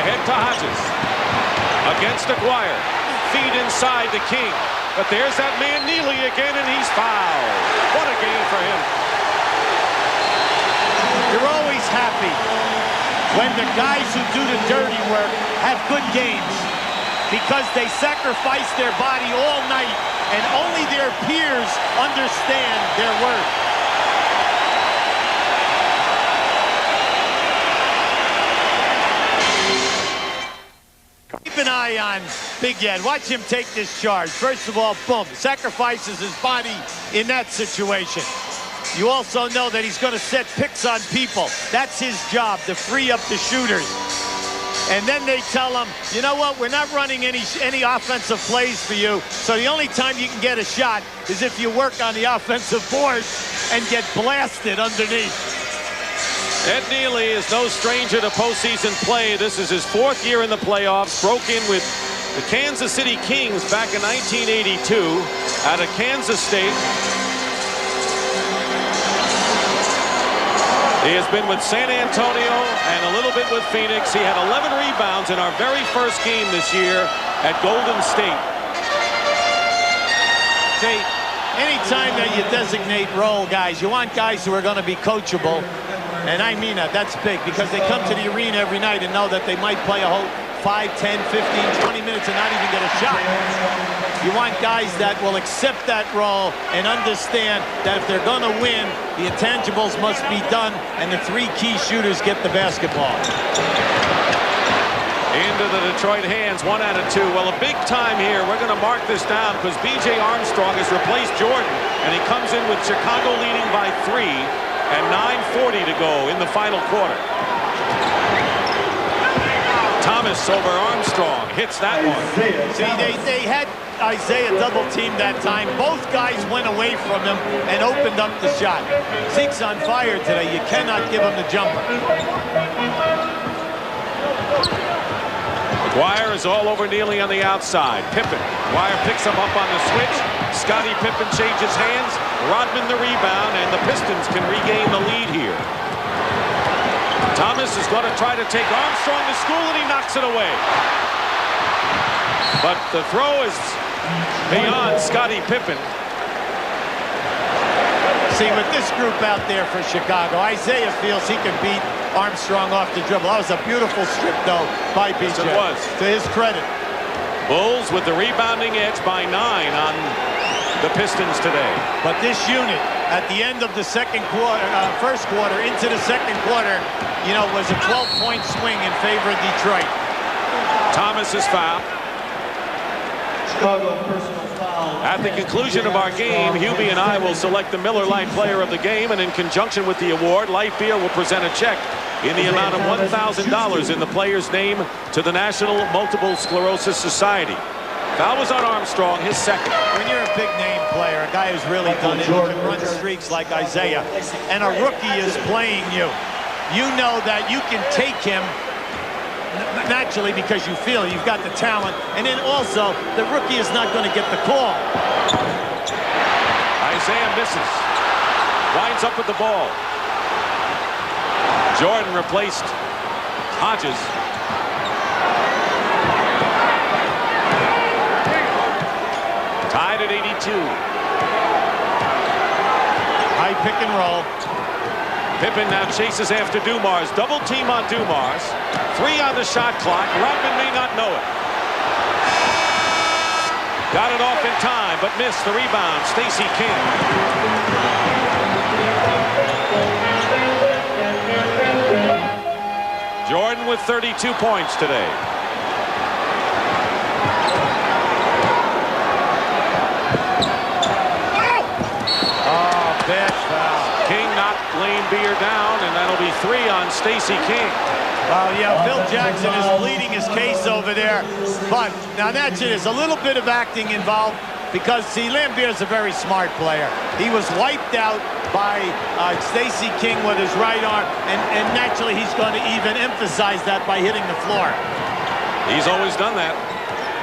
Ahead to Hodges. Against Maguire. Feed inside to King. But there's that man Nealy again, and he's fouled. What a game for him. You're always happy when the guys who do the dirty work have good games, because they sacrifice their body all night, and only their peers understand their worth. Keep an eye on Big Ed. Watch him take this charge. First of all, boom, sacrifices his body in that situation. You also know that he's going to set picks on people. That's his job, to free up the shooters. And then they tell them, you know what, we're not running any offensive plays for you, so the only time you can get a shot is if you work on the offensive boards and get blasted underneath. Ed Nealy is no stranger to postseason play. This is his 4th year in the playoffs. Broke in with the Kansas City Kings back in 1982 out of Kansas State. He has been with San Antonio and a little bit with Phoenix. He had 11 rebounds in our very first game this year at Golden State. See, anytime that you designate role guys, you want guys who are going to be coachable. And I mean that. That's big because they come to the arena every night and know that they might play a whole 5, 10, 15, 20 minutes and not even get a shot. You want guys that will accept that role and understand that if they're going to win, the intangibles must be done, and the 3 key shooters get the basketball. Into the Detroit hands, 1 out of 2. Well, a big time here. We're going to mark this down because B.J. Armstrong has replaced Jordan, and he comes in with Chicago leading by 3 and 9:40 to go in the final quarter. Thomas over Armstrong hits that one. See, they had Isaiah double teamed that time. Both guys went away from him and opened up the shot. Zeke's on fire today. You cannot give him the jumper. McGuire is all over Nealy on the outside. Pippen. McGuire picks him up on the switch. Scottie Pippen changes hands. Rodman the rebound, and the Pistons can regain the lead here. Thomas is going to try to take Armstrong to school, and he knocks it away. But the throw is beyond Scottie Pippen. See, with this group out there for Chicago, Isaiah feels he can beat Armstrong off the dribble. That was a beautiful strip, though, by B.J. Yes, it was. To his credit. Bulls with the rebounding edge by 9 on the Pistons today. But this unit, at the end of the second quarter, first quarter into the second quarter, you know, was a 12-point swing in favor of Detroit. Thomas is fouled. Chicago personal foul. At the conclusion of our game, Hubie and I will select the Miller Lite Player of the Game, and in conjunction with the award, Light Beer will present a check in the amount of $1,000 in the player's name to the National Multiple Sclerosis Society. Foul was on Armstrong, his second. When you're a big-name player, a guy who's really done it, who can run streaks like Isaiah, and a rookie is playing you, you know that you can take him naturally because you feel you've got the talent, and then also the rookie is not going to get the call. Isaiah misses. Winds up with the ball. Jordan replaced Hodges. Tied at 82. High pick and roll. Pippen now chases after Dumars. Double team on Dumars. 3 on the shot clock. Rodman may not know it. Got it off in time, but missed the rebound. Stacey King. Jordan with 32 points today. Bad foul. King knocked Lane Beer down, and that'll be 3 on Stacey King. Well, yeah, Phil Jackson is pleading his case over there. But now that's it. There's a little bit of acting involved because, see, Lambier's a very smart player. He was wiped out by Stacey King with his right arm, and naturally he's going to even emphasize that by hitting the floor. He's always done that.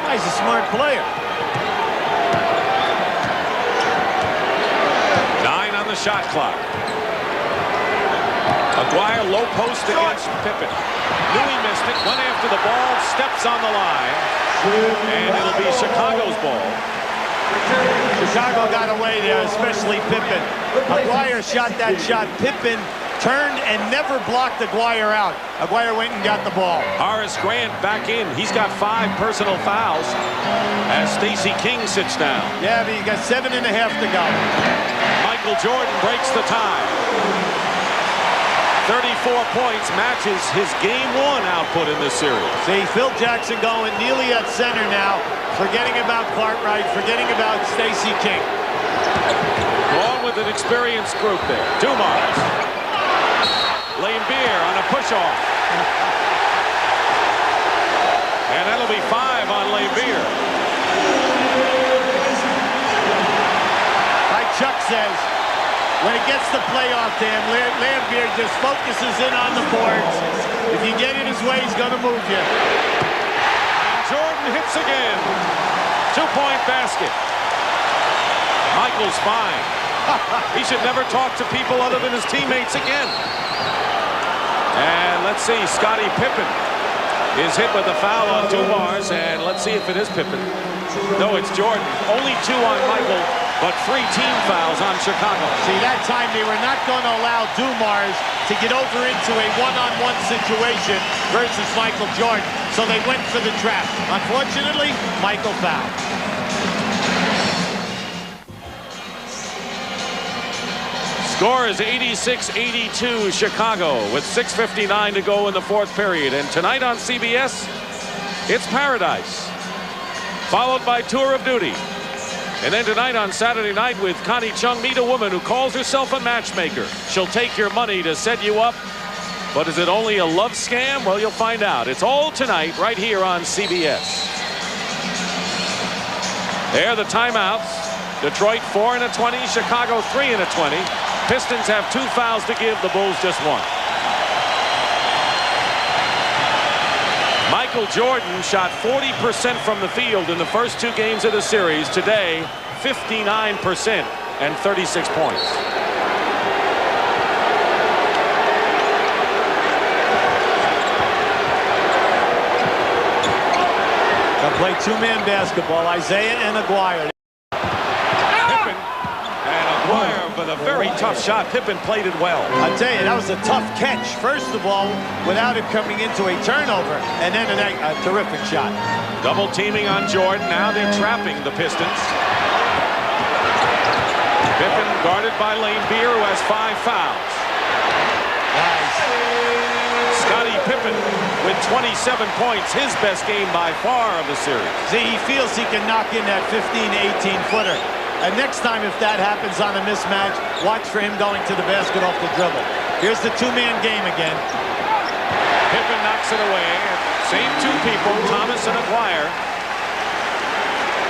He's a smart player. 9 on the shot clock. McGuire low post against Pippen. Knew he missed it. Went after the ball. Steps on the line. And it'll be Chicago's ball. Chicago got away there, especially Pippen. McGuire shot that shot. Pippen turned and never blocked McGuire out. McGuire went and got the ball. Horace Grant back in. He's got 5 personal fouls as Stacey King sits down. Yeah, but you got 7.5 to go. Michael Jordan breaks the tie. 34 points matches his Game 1 output in this series. See, Phil Jackson going Nealy at center now, forgetting about Cartwright, forgetting about Stacey King. Along with an experienced group there. Dumars. Lane Beer on a push-off. says, when it gets to playoff time, Lambier just focuses in on the boards. If you get in his way, he's going to move you. And Jordan hits again. 2-point basket. Michael's fine. He should never talk to people other than his teammates again. And let's see, Scottie Pippen is hit with a foul on Dumars, and let's see if it is Pippen. No, it's Jordan. Only 2 on Michael, but 3 team fouls on Chicago. See, that time they were not going to allow Dumars to get over into a one-on-one situation versus Michael Jordan, so they went for the trap. Unfortunately, Michael fouled. Score is 86-82 Chicago with 6:59 to go in the 4th period. And tonight on CBS, it's Paradise, followed by Tour of Duty. And then tonight on Saturday night with Connie Chung, meet a woman who calls herself a matchmaker. She'll take your money to set you up. But is it only a love scam? Well, you'll find out. It's all tonight right here on CBS. There, the timeouts. Detroit 4 and a 20, Chicago 3 and a 20. Pistons have 2 fouls to give, the Bulls just 1. Michael Jordan shot 40% from the field in the first 2 games of the series. Today, 59% and 36 points. They'll play 2-man basketball, Isaiah and Aguirre. With a very tough shot. Pippen played it well. I'll tell you, that was a tough catch. First of all, without it coming into a turnover, and then a terrific shot. Double teaming on Jordan. Now they're trapping the Pistons. Pippen guarded by Lambier, who has 5 fouls. Nice. Scottie Pippen with 27 points, his best game by far of the series. See, he feels he can knock in that 15 to 18-footer. And next time, if that happens on a mismatch, watch for him going to the basket off the dribble. Here's the 2-man game again. Pippen knocks it away. Same 2 people, Thomas and Aguirre.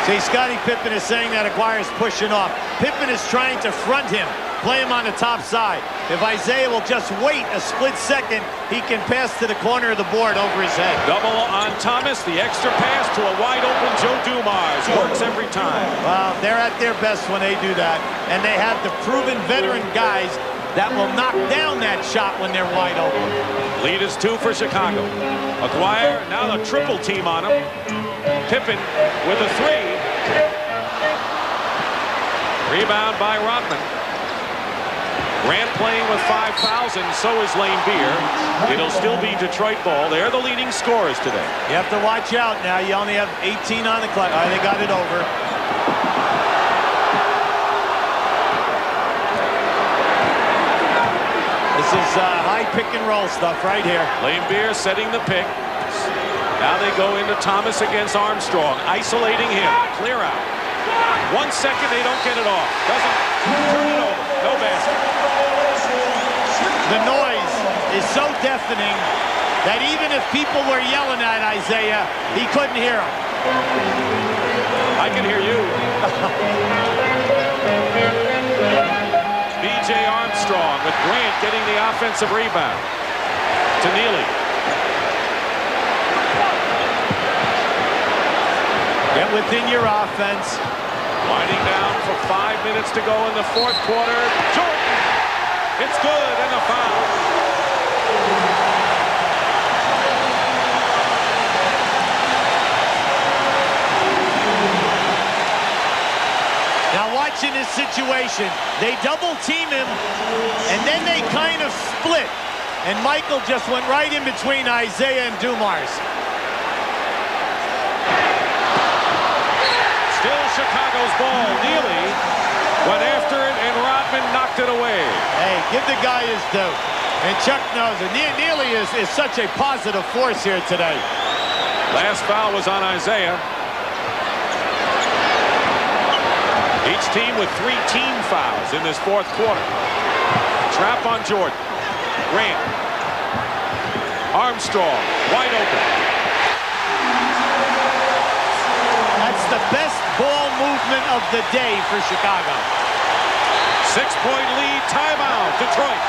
See, Scottie Pippen is saying that Aguirre's pushing off. Pippen is trying to front him, play him on the top side. If Isaiah will just wait a split second, he can pass to the corner of the board over his head. Double on Thomas, the extra pass to a wide-open Joe Dumars. Works every time. Well, they're at their best when they do that. And they have the proven veteran guys that will knock down that shot when they're wide open. Lead is 2 for Chicago. Aguirre, now the triple team on him. Pippen with a 3. Rebound by Rodman. Grant playing with 5 fouls, and so is Lambier. It'll still be Detroit ball. They're the leading scorers today. You have to watch out now. You only have 18 on the clock. All right, they got it over. This is high pick and roll stuff right here. Lambier setting the pick. Now they go into Thomas against Armstrong, isolating him. Clear out. 1 second, they don't get it off. Doesn't turn it over. No basket. The noise is so deafening that even if people were yelling at Isaiah, he couldn't hear them. I can hear you. B.J. Armstrong with Grant getting the offensive rebound. To Neely. Get within your offense. Winding down for 5 minutes to go in the 4th quarter. Jordan. It's good, and a foul. Now watching this situation, they double team him, and then they kind of split. And Michael just went right in between Isaiah and Dumars. Still Chicago's ball. Neely went after it, and Rodman knocked it away. Hey, give the guy his due. And Chuck knows it. Neely is such a positive force here today. Last foul was on Isaiah. Each team with 3 team fouls in this 4th quarter. Trap on Jordan. Grant. Armstrong. Wide open. That's the best ball movement of the day for Chicago. 6-point lead, timeout, Detroit.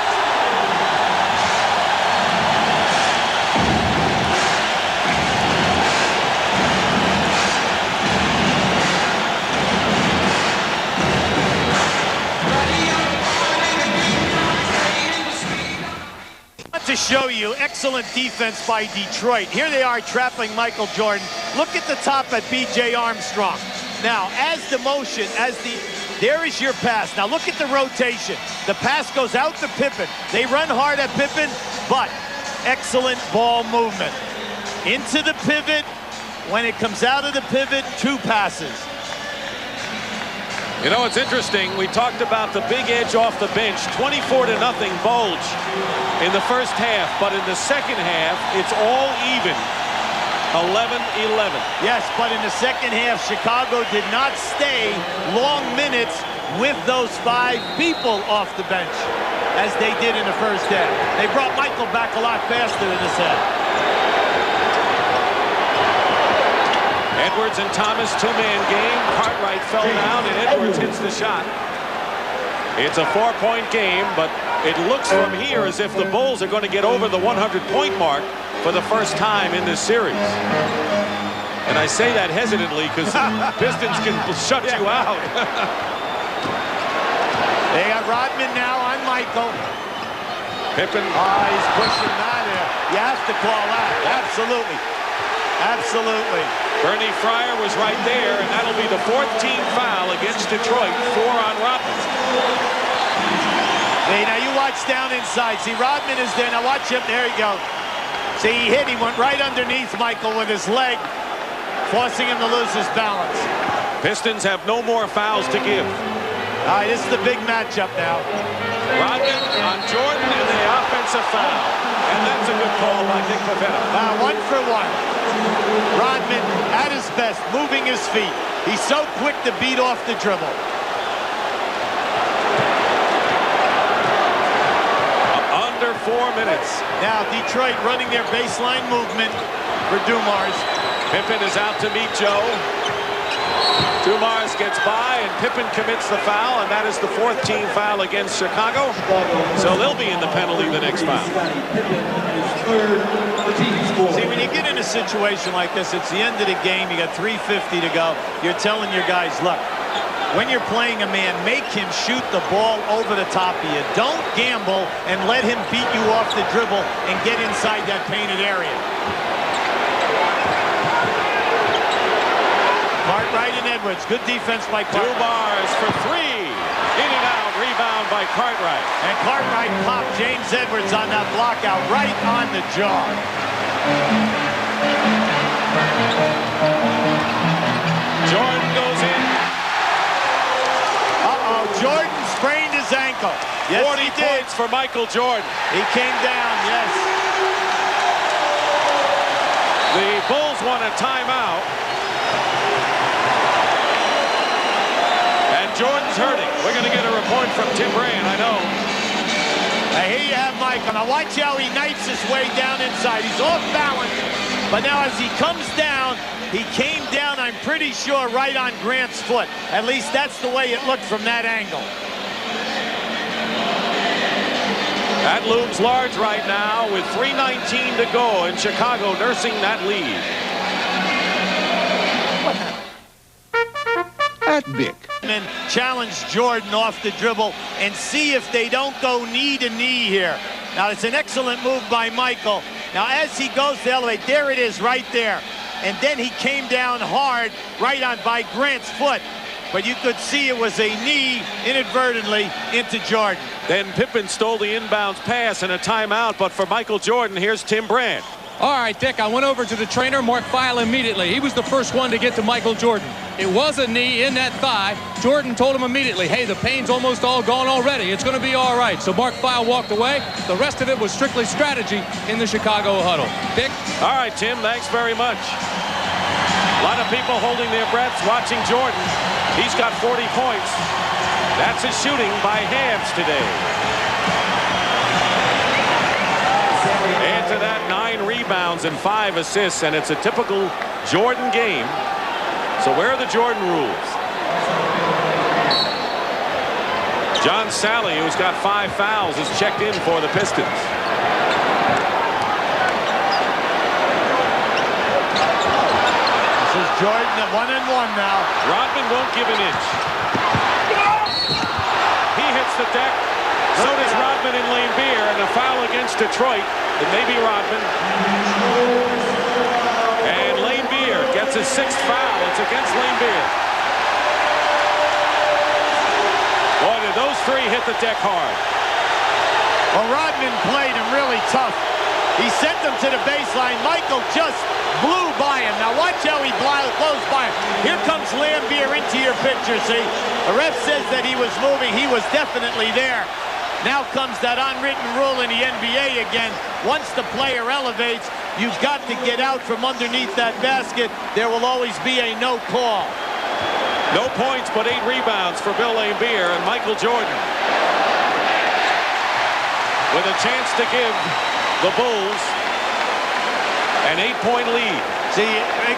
To show you excellent defense by Detroit. Here they are trapping Michael Jordan. Look at the top at B.J. Armstrong. Now, there is your pass. Now look at the rotation. The pass goes out to Pippen. They run hard at Pippen, but excellent ball movement. Into the pivot. When it comes out of the pivot, 2 passes. You know, it's interesting. We talked about the big edge off the bench. 24-0 Bulge in the first half, but in the second half, it's all even. 11-11. Yes, but in the second half, Chicago did not stay long minutes with those 5 people off the bench, as they did in the first half. They brought Michael back a lot faster in this half. Edwards and Thomas, 2-man game. Cartwright fell down, and Edwards hits the shot. It's a 4-point game, but it looks from here as if the Bulls are going to get over the 100-point mark for the first time in this series. And I say that hesitantly because Pistons can shut you out. They got Rodman now on Michael. Pippen. He's pushing that in. You have to call that. Absolutely. Absolutely. Bernie Fryer was right there, and that'll be the 4th team foul against Detroit. 4 on Rodman. Hey, now you watch down inside. See, Rodman is there. Now watch him. There you go. See, he hit. He went right underneath Michael with his leg, forcing him to lose his balance. Pistons have no more fouls to give. All right, this is the big matchup now. Rodman on Jordan and the offensive foul. And that's a good call by Nick Pavetta. 1 for 1. Rodman at his best, moving his feet. He's so quick to beat off the dribble. Under 4 minutes. Now Detroit running their baseline movement for Dumars. Pippen is out to meet Joe. Dumars gets by, and Pippen commits the foul, and that is the 4th team foul against Chicago. So they'll be in the penalty the next foul. See, when you get in a situation like this, it's the end of the game. You got 3:50 to go. You're telling your guys, look, when you're playing a man, make him shoot the ball over the top of you. Don't gamble and let him beat you off the dribble and get inside that painted area. Cartwright and Edwards. Good defense by Cartwright. Dumars for 3. In and out. Rebound by Cartwright. And Cartwright popped James Edwards on that block out right on the jaw. Jordan goes in. Jordan sprained his ankle. Yes, 40 he did. points for Michael Jordan. He came down, yes. The Bulls want a timeout. And Jordan's hurting. We're going to get a report from Tim Brand, I know. Now here you have Michael. Now watch how he knifes his way down inside. He's off balance. But now as he comes down, he came down, I'm pretty sure, right on Grant's foot. At least that's the way it looked from that angle. That looms large right now with 3:19 to go, and Chicago nursing that lead. At Bic. And challenge Jordan off the dribble and see if they don't go knee to knee here. Now it's an excellent move by Michael. Now as he goes to elevate, there it is right there. And then he came down hard right on by Grant's foot. But you could see it was a knee inadvertently into Jordan. Then Pippen stole the inbounds pass and a timeout, but for Michael Jordan, here's Tim Brand. All right, Dick, I went over to the trainer, Mark Feil, immediately. He was the first one to get to Michael Jordan. It was a knee in that thigh. Jordan told him immediately, hey, the pain's almost all gone already. It's going to be all right. So Mark Feil walked away. The rest of it was strictly strategy in the Chicago huddle. Dick? All right, Tim, thanks very much. A lot of people holding their breaths watching Jordan. He's got 40 points. That's his shooting by halves today. Add to that 9 rebounds and 5 assists, and it's a typical Jordan game. So where are the Jordan rules? John Sally, who's got 5 fouls, is checked in for the Pistons. This is Jordan at 1-on-1 now. Rodman won't give an inch. He hits the deck. So does Rodman and Lane Beer, and a foul against Detroit. It may be Rodman. And Lane Beer gets his 6th foul. It's against Lane Beer. Boy, did those 3 hit the deck hard. Well, Rodman played him really tough. He sent them to the baseline. Michael just blew by him. Now watch how he blows by him. Here comes Lambier into your picture, see? The ref says that he was moving. He was definitely there. Now comes that unwritten rule in the NBA again. Once the player elevates, you've got to get out from underneath that basket. There will always be a no call. No points, but 8 rebounds for Bill Laimbeer and Michael Jordan. With a chance to give the Bulls an 8-point lead. See,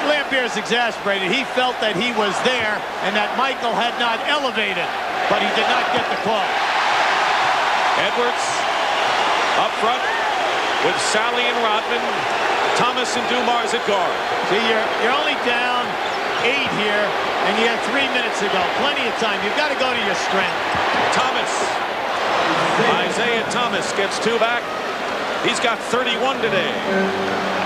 Lambier's exasperated. He felt that he was there and that Michael had not elevated, but he did not get the call. Edwards up front with Sally and Rodman, Thomas and Dumars at guard. See, you're only down 8 here, and you have 3 minutes to go. Plenty of time. You've got to go to your strength. Thomas. Isaiah Thomas gets 2 back. He's got 31 today.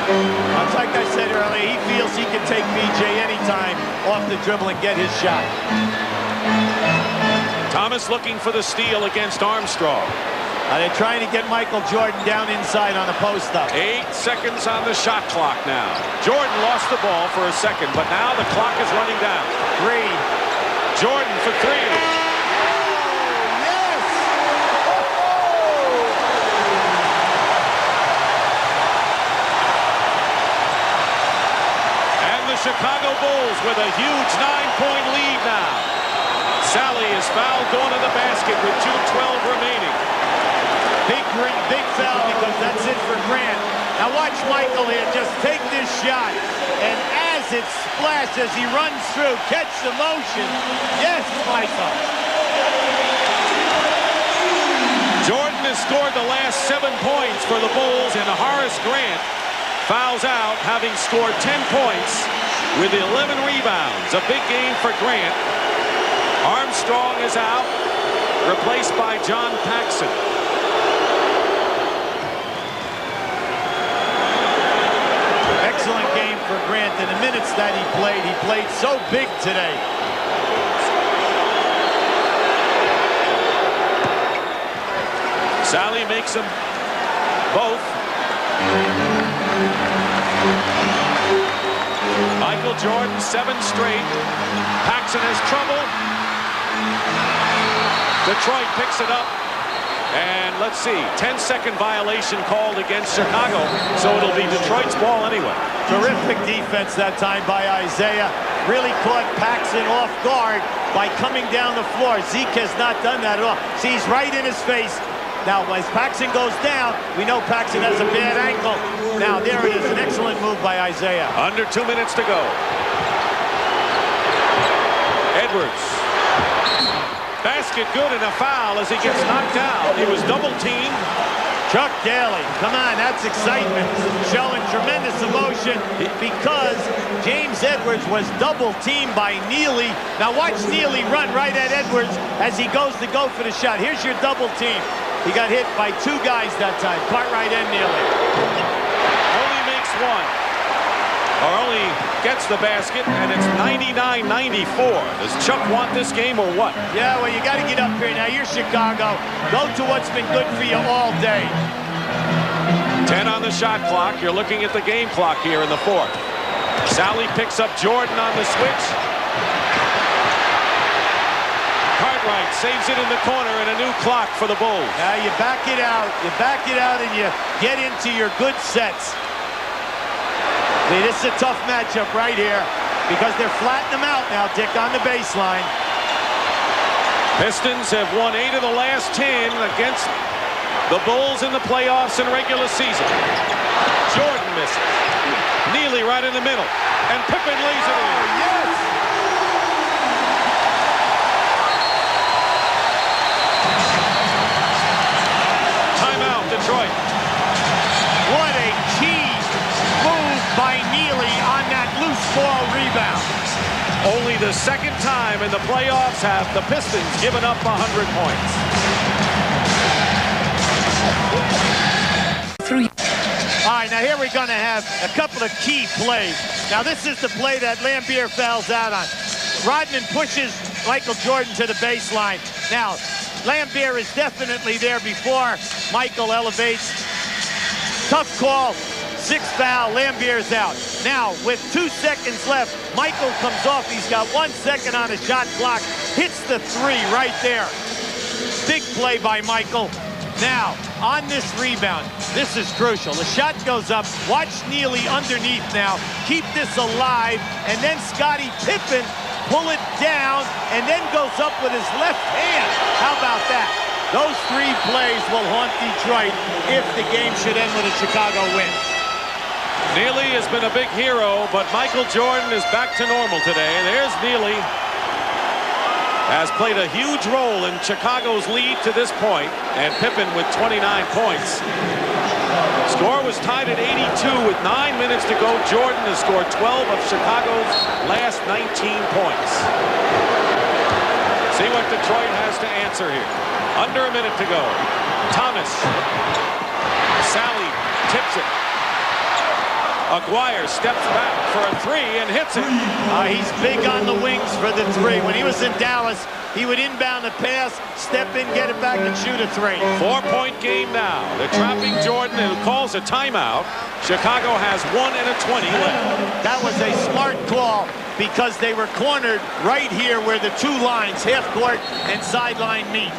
It's like I said earlier, he feels he can take BJ anytime off the dribble and get his shot. Thomas looking for the steal against Armstrong. They're trying to get Michael Jordan down inside on the post-up. 8 seconds on the shot clock now. Jordan lost the ball for a second, but now the clock is running down. 3. Jordan for 3. Yes! And the Chicago Bulls with a huge 9-point lead now. Sally is fouled going to the basket with 2:12 remaining. Big foul because that's it for Grant. Now watch Michael here just take this shot, and as it splashes, he runs through, catch the motion. Yes, Michael. Jordan has scored the last 7 points for the Bulls, and Horace Grant fouls out, having scored 10 points with 11 rebounds. A big game for Grant. Armstrong is out, replaced by John Paxson. Excellent game for Grant. In the minutes that he played so big today. Sally makes them both. Michael Jordan, 7 straight. Paxson has trouble. Detroit picks it up. And let's see, 10-second violation called against Chicago, so it'll be Detroit's ball anyway. Terrific defense that time by Isaiah. Really caught Paxson off guard by coming down the floor. Zeke has not done that at all. See, he's right in his face. Now, as Paxson goes down, we know Paxson has a bad ankle. Now, there it is, an excellent move by Isaiah. Under 2 minutes to go. Edwards. Basket good and a foul as he gets knocked down. He was double-teamed. Chuck Daly, come on, that's excitement. Showing tremendous emotion because James Edwards was double-teamed by Neely. Now watch Neely run right at Edwards as he goes to go for the shot. Here's your double team. He got hit by 2 guys that time, Cartwright and Neely. Only makes 1. Or only gets the basket, and it's 99-94. Does Chuck want this game or what? Yeah, well, you got to get up here. Now, you're Chicago. Go to what's been good for you all day. 10 on the shot clock. You're looking at the game clock here in the 4th. Sally picks up Jordan on the switch. Cartwright saves it in the corner, and a new clock for the Bulls. Now, you back it out. You back it out, and you get into your good sets. See, this is a tough matchup right here because they're flattening them out now, Dick, on the baseline. Pistons have won 8 of the last 10 against the Bulls in the playoffs and regular season. Jordan misses. Neely right in the middle. And Pippen lays it in. Yes! Detroit. What a key move by Neely on that loose ball rebound. Only the second time in the playoffs have the Pistons given up 100 points. All right, now here we're going to have a couple of key plays. Now this is the play that Lambier fouls out on. Rodman pushes Michael Jordan to the baseline. Now, Lambier is definitely there before Michael elevates. Tough call. 6th foul. Lambier's out. Now, with 2 seconds left, Michael comes off. He's got 1 second on his shot clock. Hits the 3 right there. Big play by Michael. Now, on this rebound, this is crucial. The shot goes up. Watch Neely underneath now. Keep this alive. And then Scottie Pippen pull it down and then goes up with his left hand. How about that? Those 3 plays will haunt Detroit if the game should end with a Chicago win. Neely has been a big hero, but Michael Jordan is back to normal today. There's Neely. Has played a huge role in Chicago's lead to this point, and Pippen with 29 points. Score was tied at 82 with 9 minutes to go. Jordan has scored 12 of Chicago's last 19 points. See what Detroit has to answer here. Under a minute to go. Thomas. Sally tips it. Aguirre steps back for a 3 and hits it. He's big on the wings for the 3. When he was in Dallas, he would inbound a pass, step in, get it back, and shoot a 3. 4-point game now. They're trapping Jordan, and calls a timeout. Chicago has 1 and a 20 left. That was a smart call because they were cornered right here where the 2 lines, half court and sideline, meet.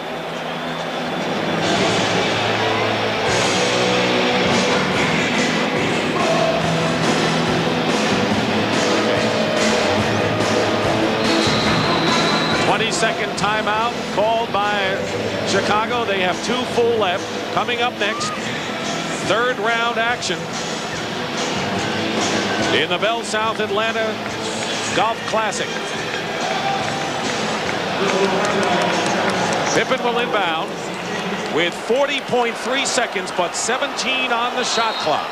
Second timeout called by Chicago. They have 2 full left. Coming up next, 3rd round action in the Bell South Atlanta Golf Classic. Pippen will inbound with 40.3 seconds, but 17 on the shot clock,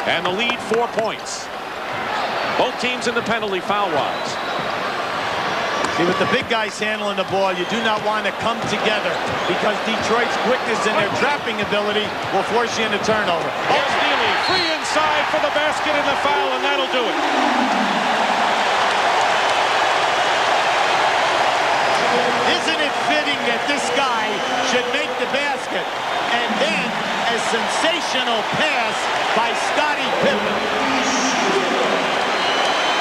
and the lead 4 points. Both teams in the penalty foul-wise. See, with the big guys handling the ball, you do not want to come together because Detroit's quickness and their trapping ability will force you into turnover. Here's Neely, free inside for the basket and the foul, and that'll do it. Isn't it fitting that this guy should make the basket? And then a sensational pass by Scottie Pippen.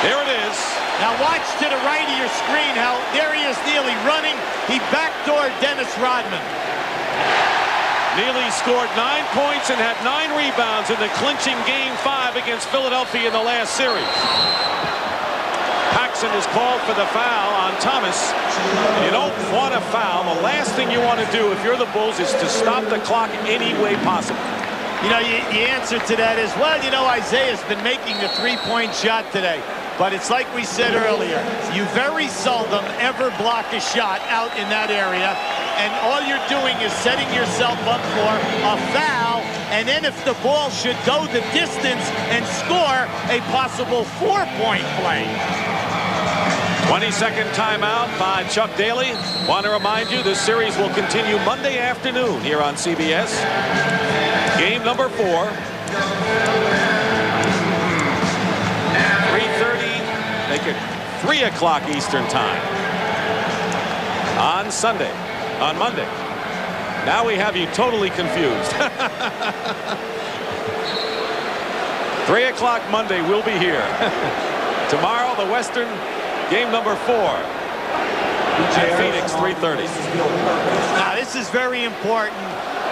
There it is. Now watch to the right of your screen how there he is, Neely running. He backdoored Dennis Rodman. Neely scored 9 points and had 9 rebounds in the clinching Game 5 against Philadelphia in the last series. Paxson is called for the foul on Thomas. You don't want to foul. The last thing you want to do if you're the Bulls is to stop the clock any way possible. You know, the answer to that is, well, you know, Isaiah's been making the 3-point shot today. But it's like we said earlier, you very seldom ever block a shot out in that area. And all you're doing is setting yourself up for a foul. And then if the ball should go the distance and score, a possible 4-point play. 22nd timeout by Chuck Daly. Want to remind you, this series will continue Monday afternoon here on CBS. Game number 4. 3:30, make it 3 o'clock Eastern time on Monday. Now we have you totally confused. 3 o'clock Monday, we'll be here. Tomorrow, the Western game number 4 at Phoenix, 3:30. Now, this is very important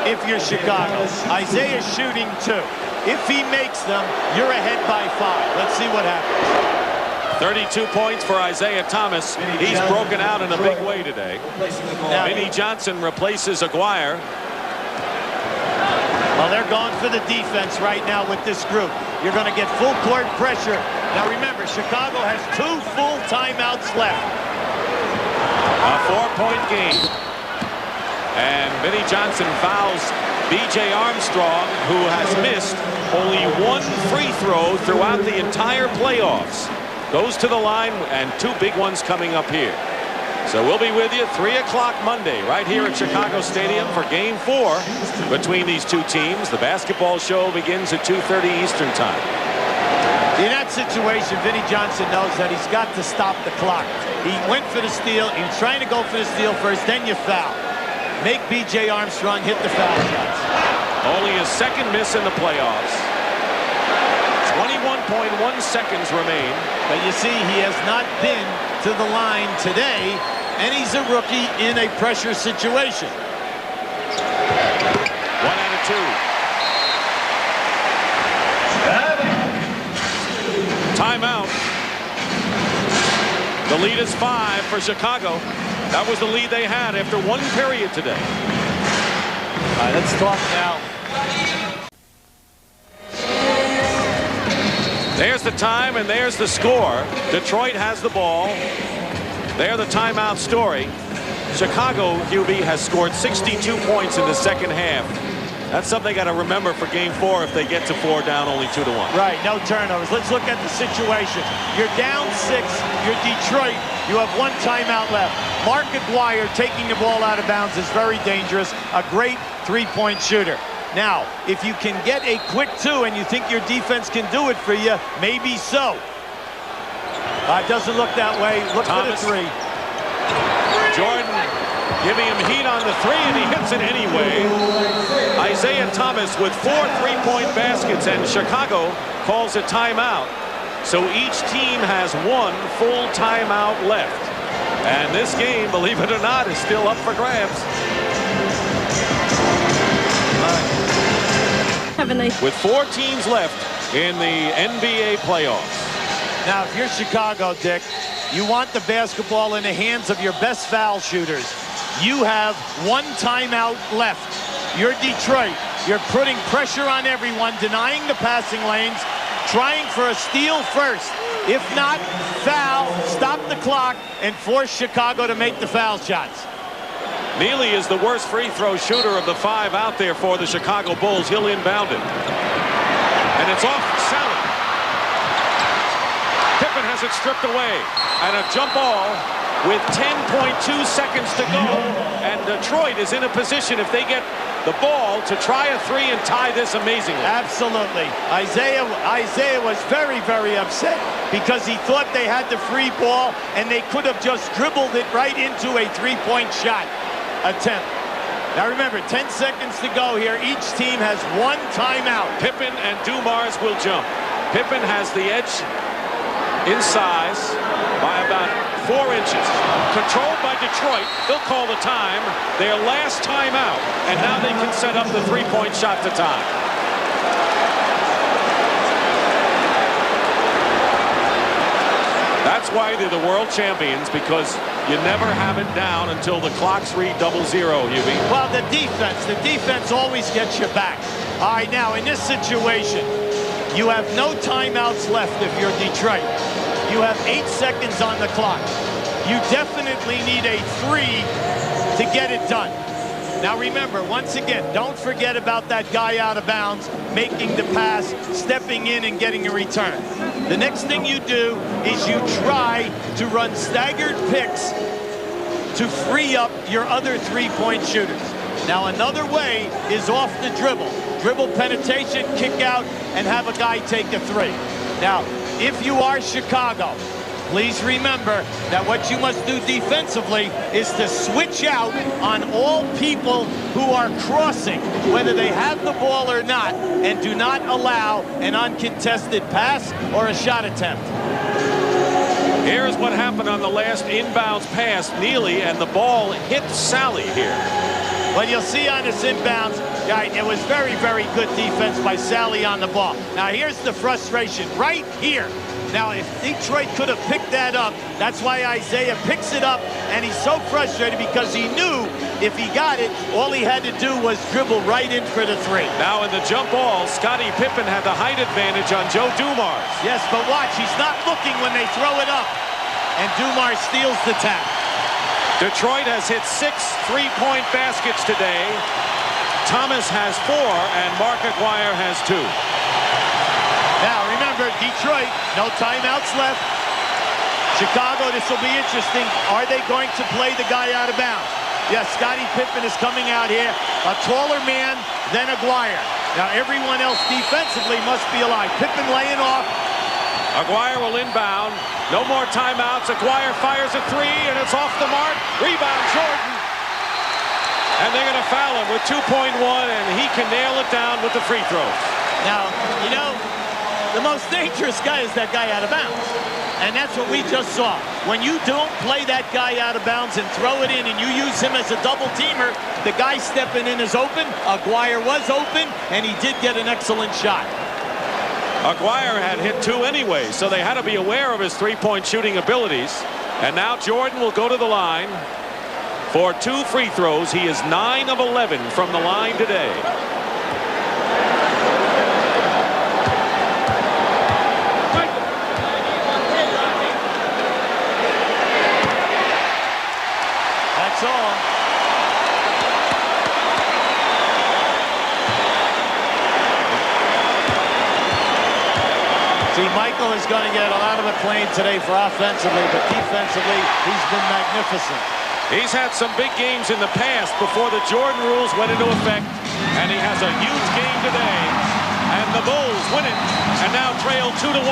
if you're Chicago. Isaiah's shooting 2. If he makes them, you're ahead by 5. Let's see what happens. 32 points for Isaiah Thomas. He's broken out in a big way today. Vinnie Johnson replaces Aguirre. Well, they're going for the defense right now with this group. You're going to get full court pressure. Now remember, Chicago has 2 full timeouts left. A 4-point game. And Vinnie Johnson fouls B.J. Armstrong, who has missed only one free throw throughout the entire playoffs, goes to the line, and two big ones coming up here. So we'll be with you 3 o'clock Monday right here at Chicago Stadium for Game 4 between these two teams. The basketball show begins at 2:30 Eastern Time. In that situation, Vinnie Johnson knows that he's got to stop the clock. He went for the steal. He was trying to go for the steal first, then you foul. Make B.J. Armstrong hit the foul shots. Only his second miss in the playoffs. 21.1 seconds remain. But you see, he has not been to the line today, and he's a rookie in a pressure situation. 1 out of 2. Timeout. The lead is 5 for Chicago. That was the lead they had after one period today. All right, let's talk now. There's the time and there's the score. Detroit has the ball. There the timeout story. Chicago, Hubie, has scored 62 points in the second half. That's something they got to remember for Game 4 if they get to 4 down only 2-1. Right, no turnovers. Let's look at the situation. You're down 6. You're Detroit. You have one timeout left. Mark Aguirre taking the ball out of bounds is very dangerous. A great three-point shooter. Now, if you can get a quick 2 and you think your defense can do it for you, maybe so. It doesn't look that way. Look Thomas. for the 3. Jordan giving him heat on the 3, and he hits it anyway. Isaiah Thomas with 4 3-point baskets, and Chicago calls a timeout. So each team has one full timeout left. And this game, believe it or not, is still up for grabs. Have a nice. With 4 teams left in the NBA playoffs. Now, if you're Chicago, Dick, you want the basketball in the hands of your best foul shooters. You have one timeout left. You're Detroit. You're putting pressure on everyone, denying the passing lanes, trying for a steal first. If not, foul, stop the clock, and force Chicago to make the foul shots. Neely is the worst free throw shooter of the 5 out there for the Chicago Bulls. He'll inbound it. And it's off Sally. Pippen has it stripped away. And a jump ball with 10.2 seconds to go. And Detroit is in a position, if they get the ball, to try a 3 and tie this amazingly. Absolutely. Isaiah was very, very upset because he thought they had the free ball and they could have just dribbled it right into a 3-point shot attempt. Now remember, 10 seconds to go here. Each team has one timeout. Pippen and Dumars will jump. Pippen has the edge in size by about 4 inches. Controlled by Detroit. They'll call the time. Their last timeout. And now they can set up the 3-point shot to tie. That's why they're the world champions, because you never have it down until the clocks read 0-0, Hubie. Well, the defense always gets you back. All right, now in this situation, you have no timeouts left if you're Detroit. You have 8 seconds on the clock. You definitely need a 3 to get it done. Now remember, once again, don't forget about that guy out of bounds, making the pass, stepping in and getting a return. The next thing you do is you try to run staggered picks to free up your other 3-point shooters. Now another way is off the dribble. Dribble penetration, kick out, and have a guy take a 3. Now, if you are Chicago, please remember that what you must do defensively is to switch out on all people who are crossing, whether they have the ball or not, and do not allow an uncontested pass or a shot attempt. Here's what happened on the last inbounds pass. Neely, and the ball hit Sally here. Well, you'll see on this inbounds, right, it was very, very good defense by Sally on the ball. Now, here's the frustration right here. Now, if Detroit could have picked that up, that's why Isaiah picks it up, and he's so frustrated because he knew if he got it, all he had to do was dribble right in for the 3. Now in the jump ball, Scottie Pippen had the height advantage on Joe Dumars. Yes, but watch, he's not looking when they throw it up, and Dumars steals the tap. Detroit has hit 6 3-point baskets today. Thomas has 4, and Mark Aguirre has 2. Now, remember, Detroit, no timeouts left. Chicago, this will be interesting. Are they going to play the guy out of bounds? Yes, Scottie Pippen is coming out here, a taller man than Aguirre. Now, everyone else defensively must be alive. Pippen laying off. Aguirre will inbound. No more timeouts. Aguirre fires a 3, and it's off the mark. Rebound, Jordan. And they're going to foul him with 2.1, and he can nail it down with the free throws. Now, you know, the most dangerous guy is that guy out of bounds. And that's what we just saw. When you don't play that guy out of bounds and throw it in and you use him as a double teamer, the guy stepping in is open. Aguirre was open, and he did get an excellent shot. Aguirre had hit 2 anyway, so they had to be aware of his three-point shooting abilities. And now Jordan will go to the line for 2 free throws. He is 9 of 11 from the line today. That's all. See, Michael is going to get a lot of acclaim today for offensively, but defensively, he's been magnificent. He's had some big games in the past before the Jordan rules went into effect, and he has a huge game today. And the Bulls win it, and now trail 2-1.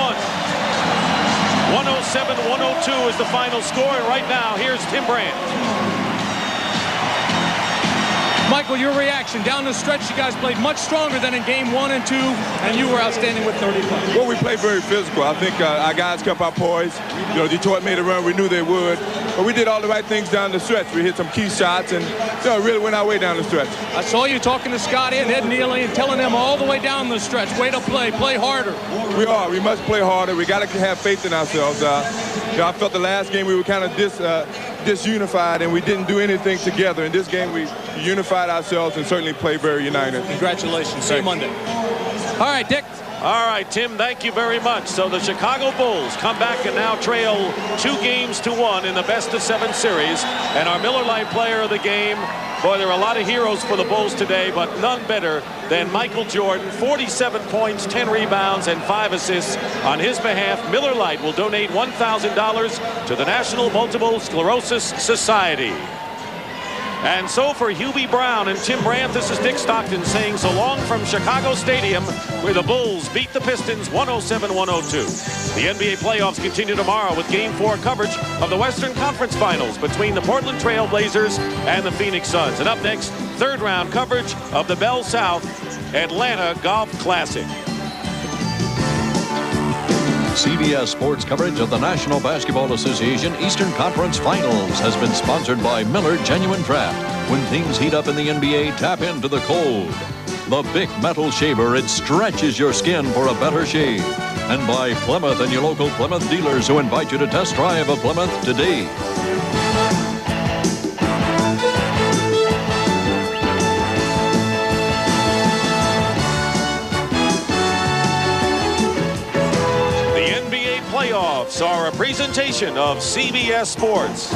107-102 is the final score, and right now, here's Tim Brandt. Michael, your reaction down the stretch. You guys played much stronger than in game 1 and 2, and you were outstanding with 30 points. Well, we played very physical. I think our guys kept our poise. You know, Detroit made a run. We knew they would. But we did all the right things down the stretch. We hit some key shots and, you know, really went our way down the stretch. I saw you talking to Scottie and Ed Neely and telling them all the way down the stretch, way to play harder. We are. We must play harder. We got to have faith in ourselves. You know, I felt the last game we were kind of disunified, and we didn't do anything together. In this game, we unified ourselves and certainly played very united. Congratulations. See you Monday. All right, Dick. All right, Tim, thank you very much. So the Chicago Bulls come back and now trail 2-1 in the best-of-7 series. And our Miller Lite player of the game, boy, there are a lot of heroes for the Bulls today, but none better than Michael Jordan. 47 points, 10 rebounds, and 5 assists. On his behalf, Miller Lite will donate $1,000 to the National Multiple Sclerosis Society. And so for Hubie Brown and Tim Brandt, this is Dick Stockton saying so long from Chicago Stadium, where the Bulls beat the Pistons 107-102. The NBA playoffs continue tomorrow with Game 4 coverage of the Western Conference Finals between the Portland Trail Blazers and the Phoenix Suns. And up next, 3rd round coverage of the Bell South Atlanta Golf Classic. CBS Sports coverage of the National Basketball Association Eastern Conference Finals has been sponsored by Miller Genuine Draft. When things heat up in the NBA, tap into the cold. The Bic Metal Shaver, it stretches your skin for a better shave. And by Plymouth and your local Plymouth dealers who invite you to test drive a Plymouth today. Playoffs are a presentation of CBS Sports.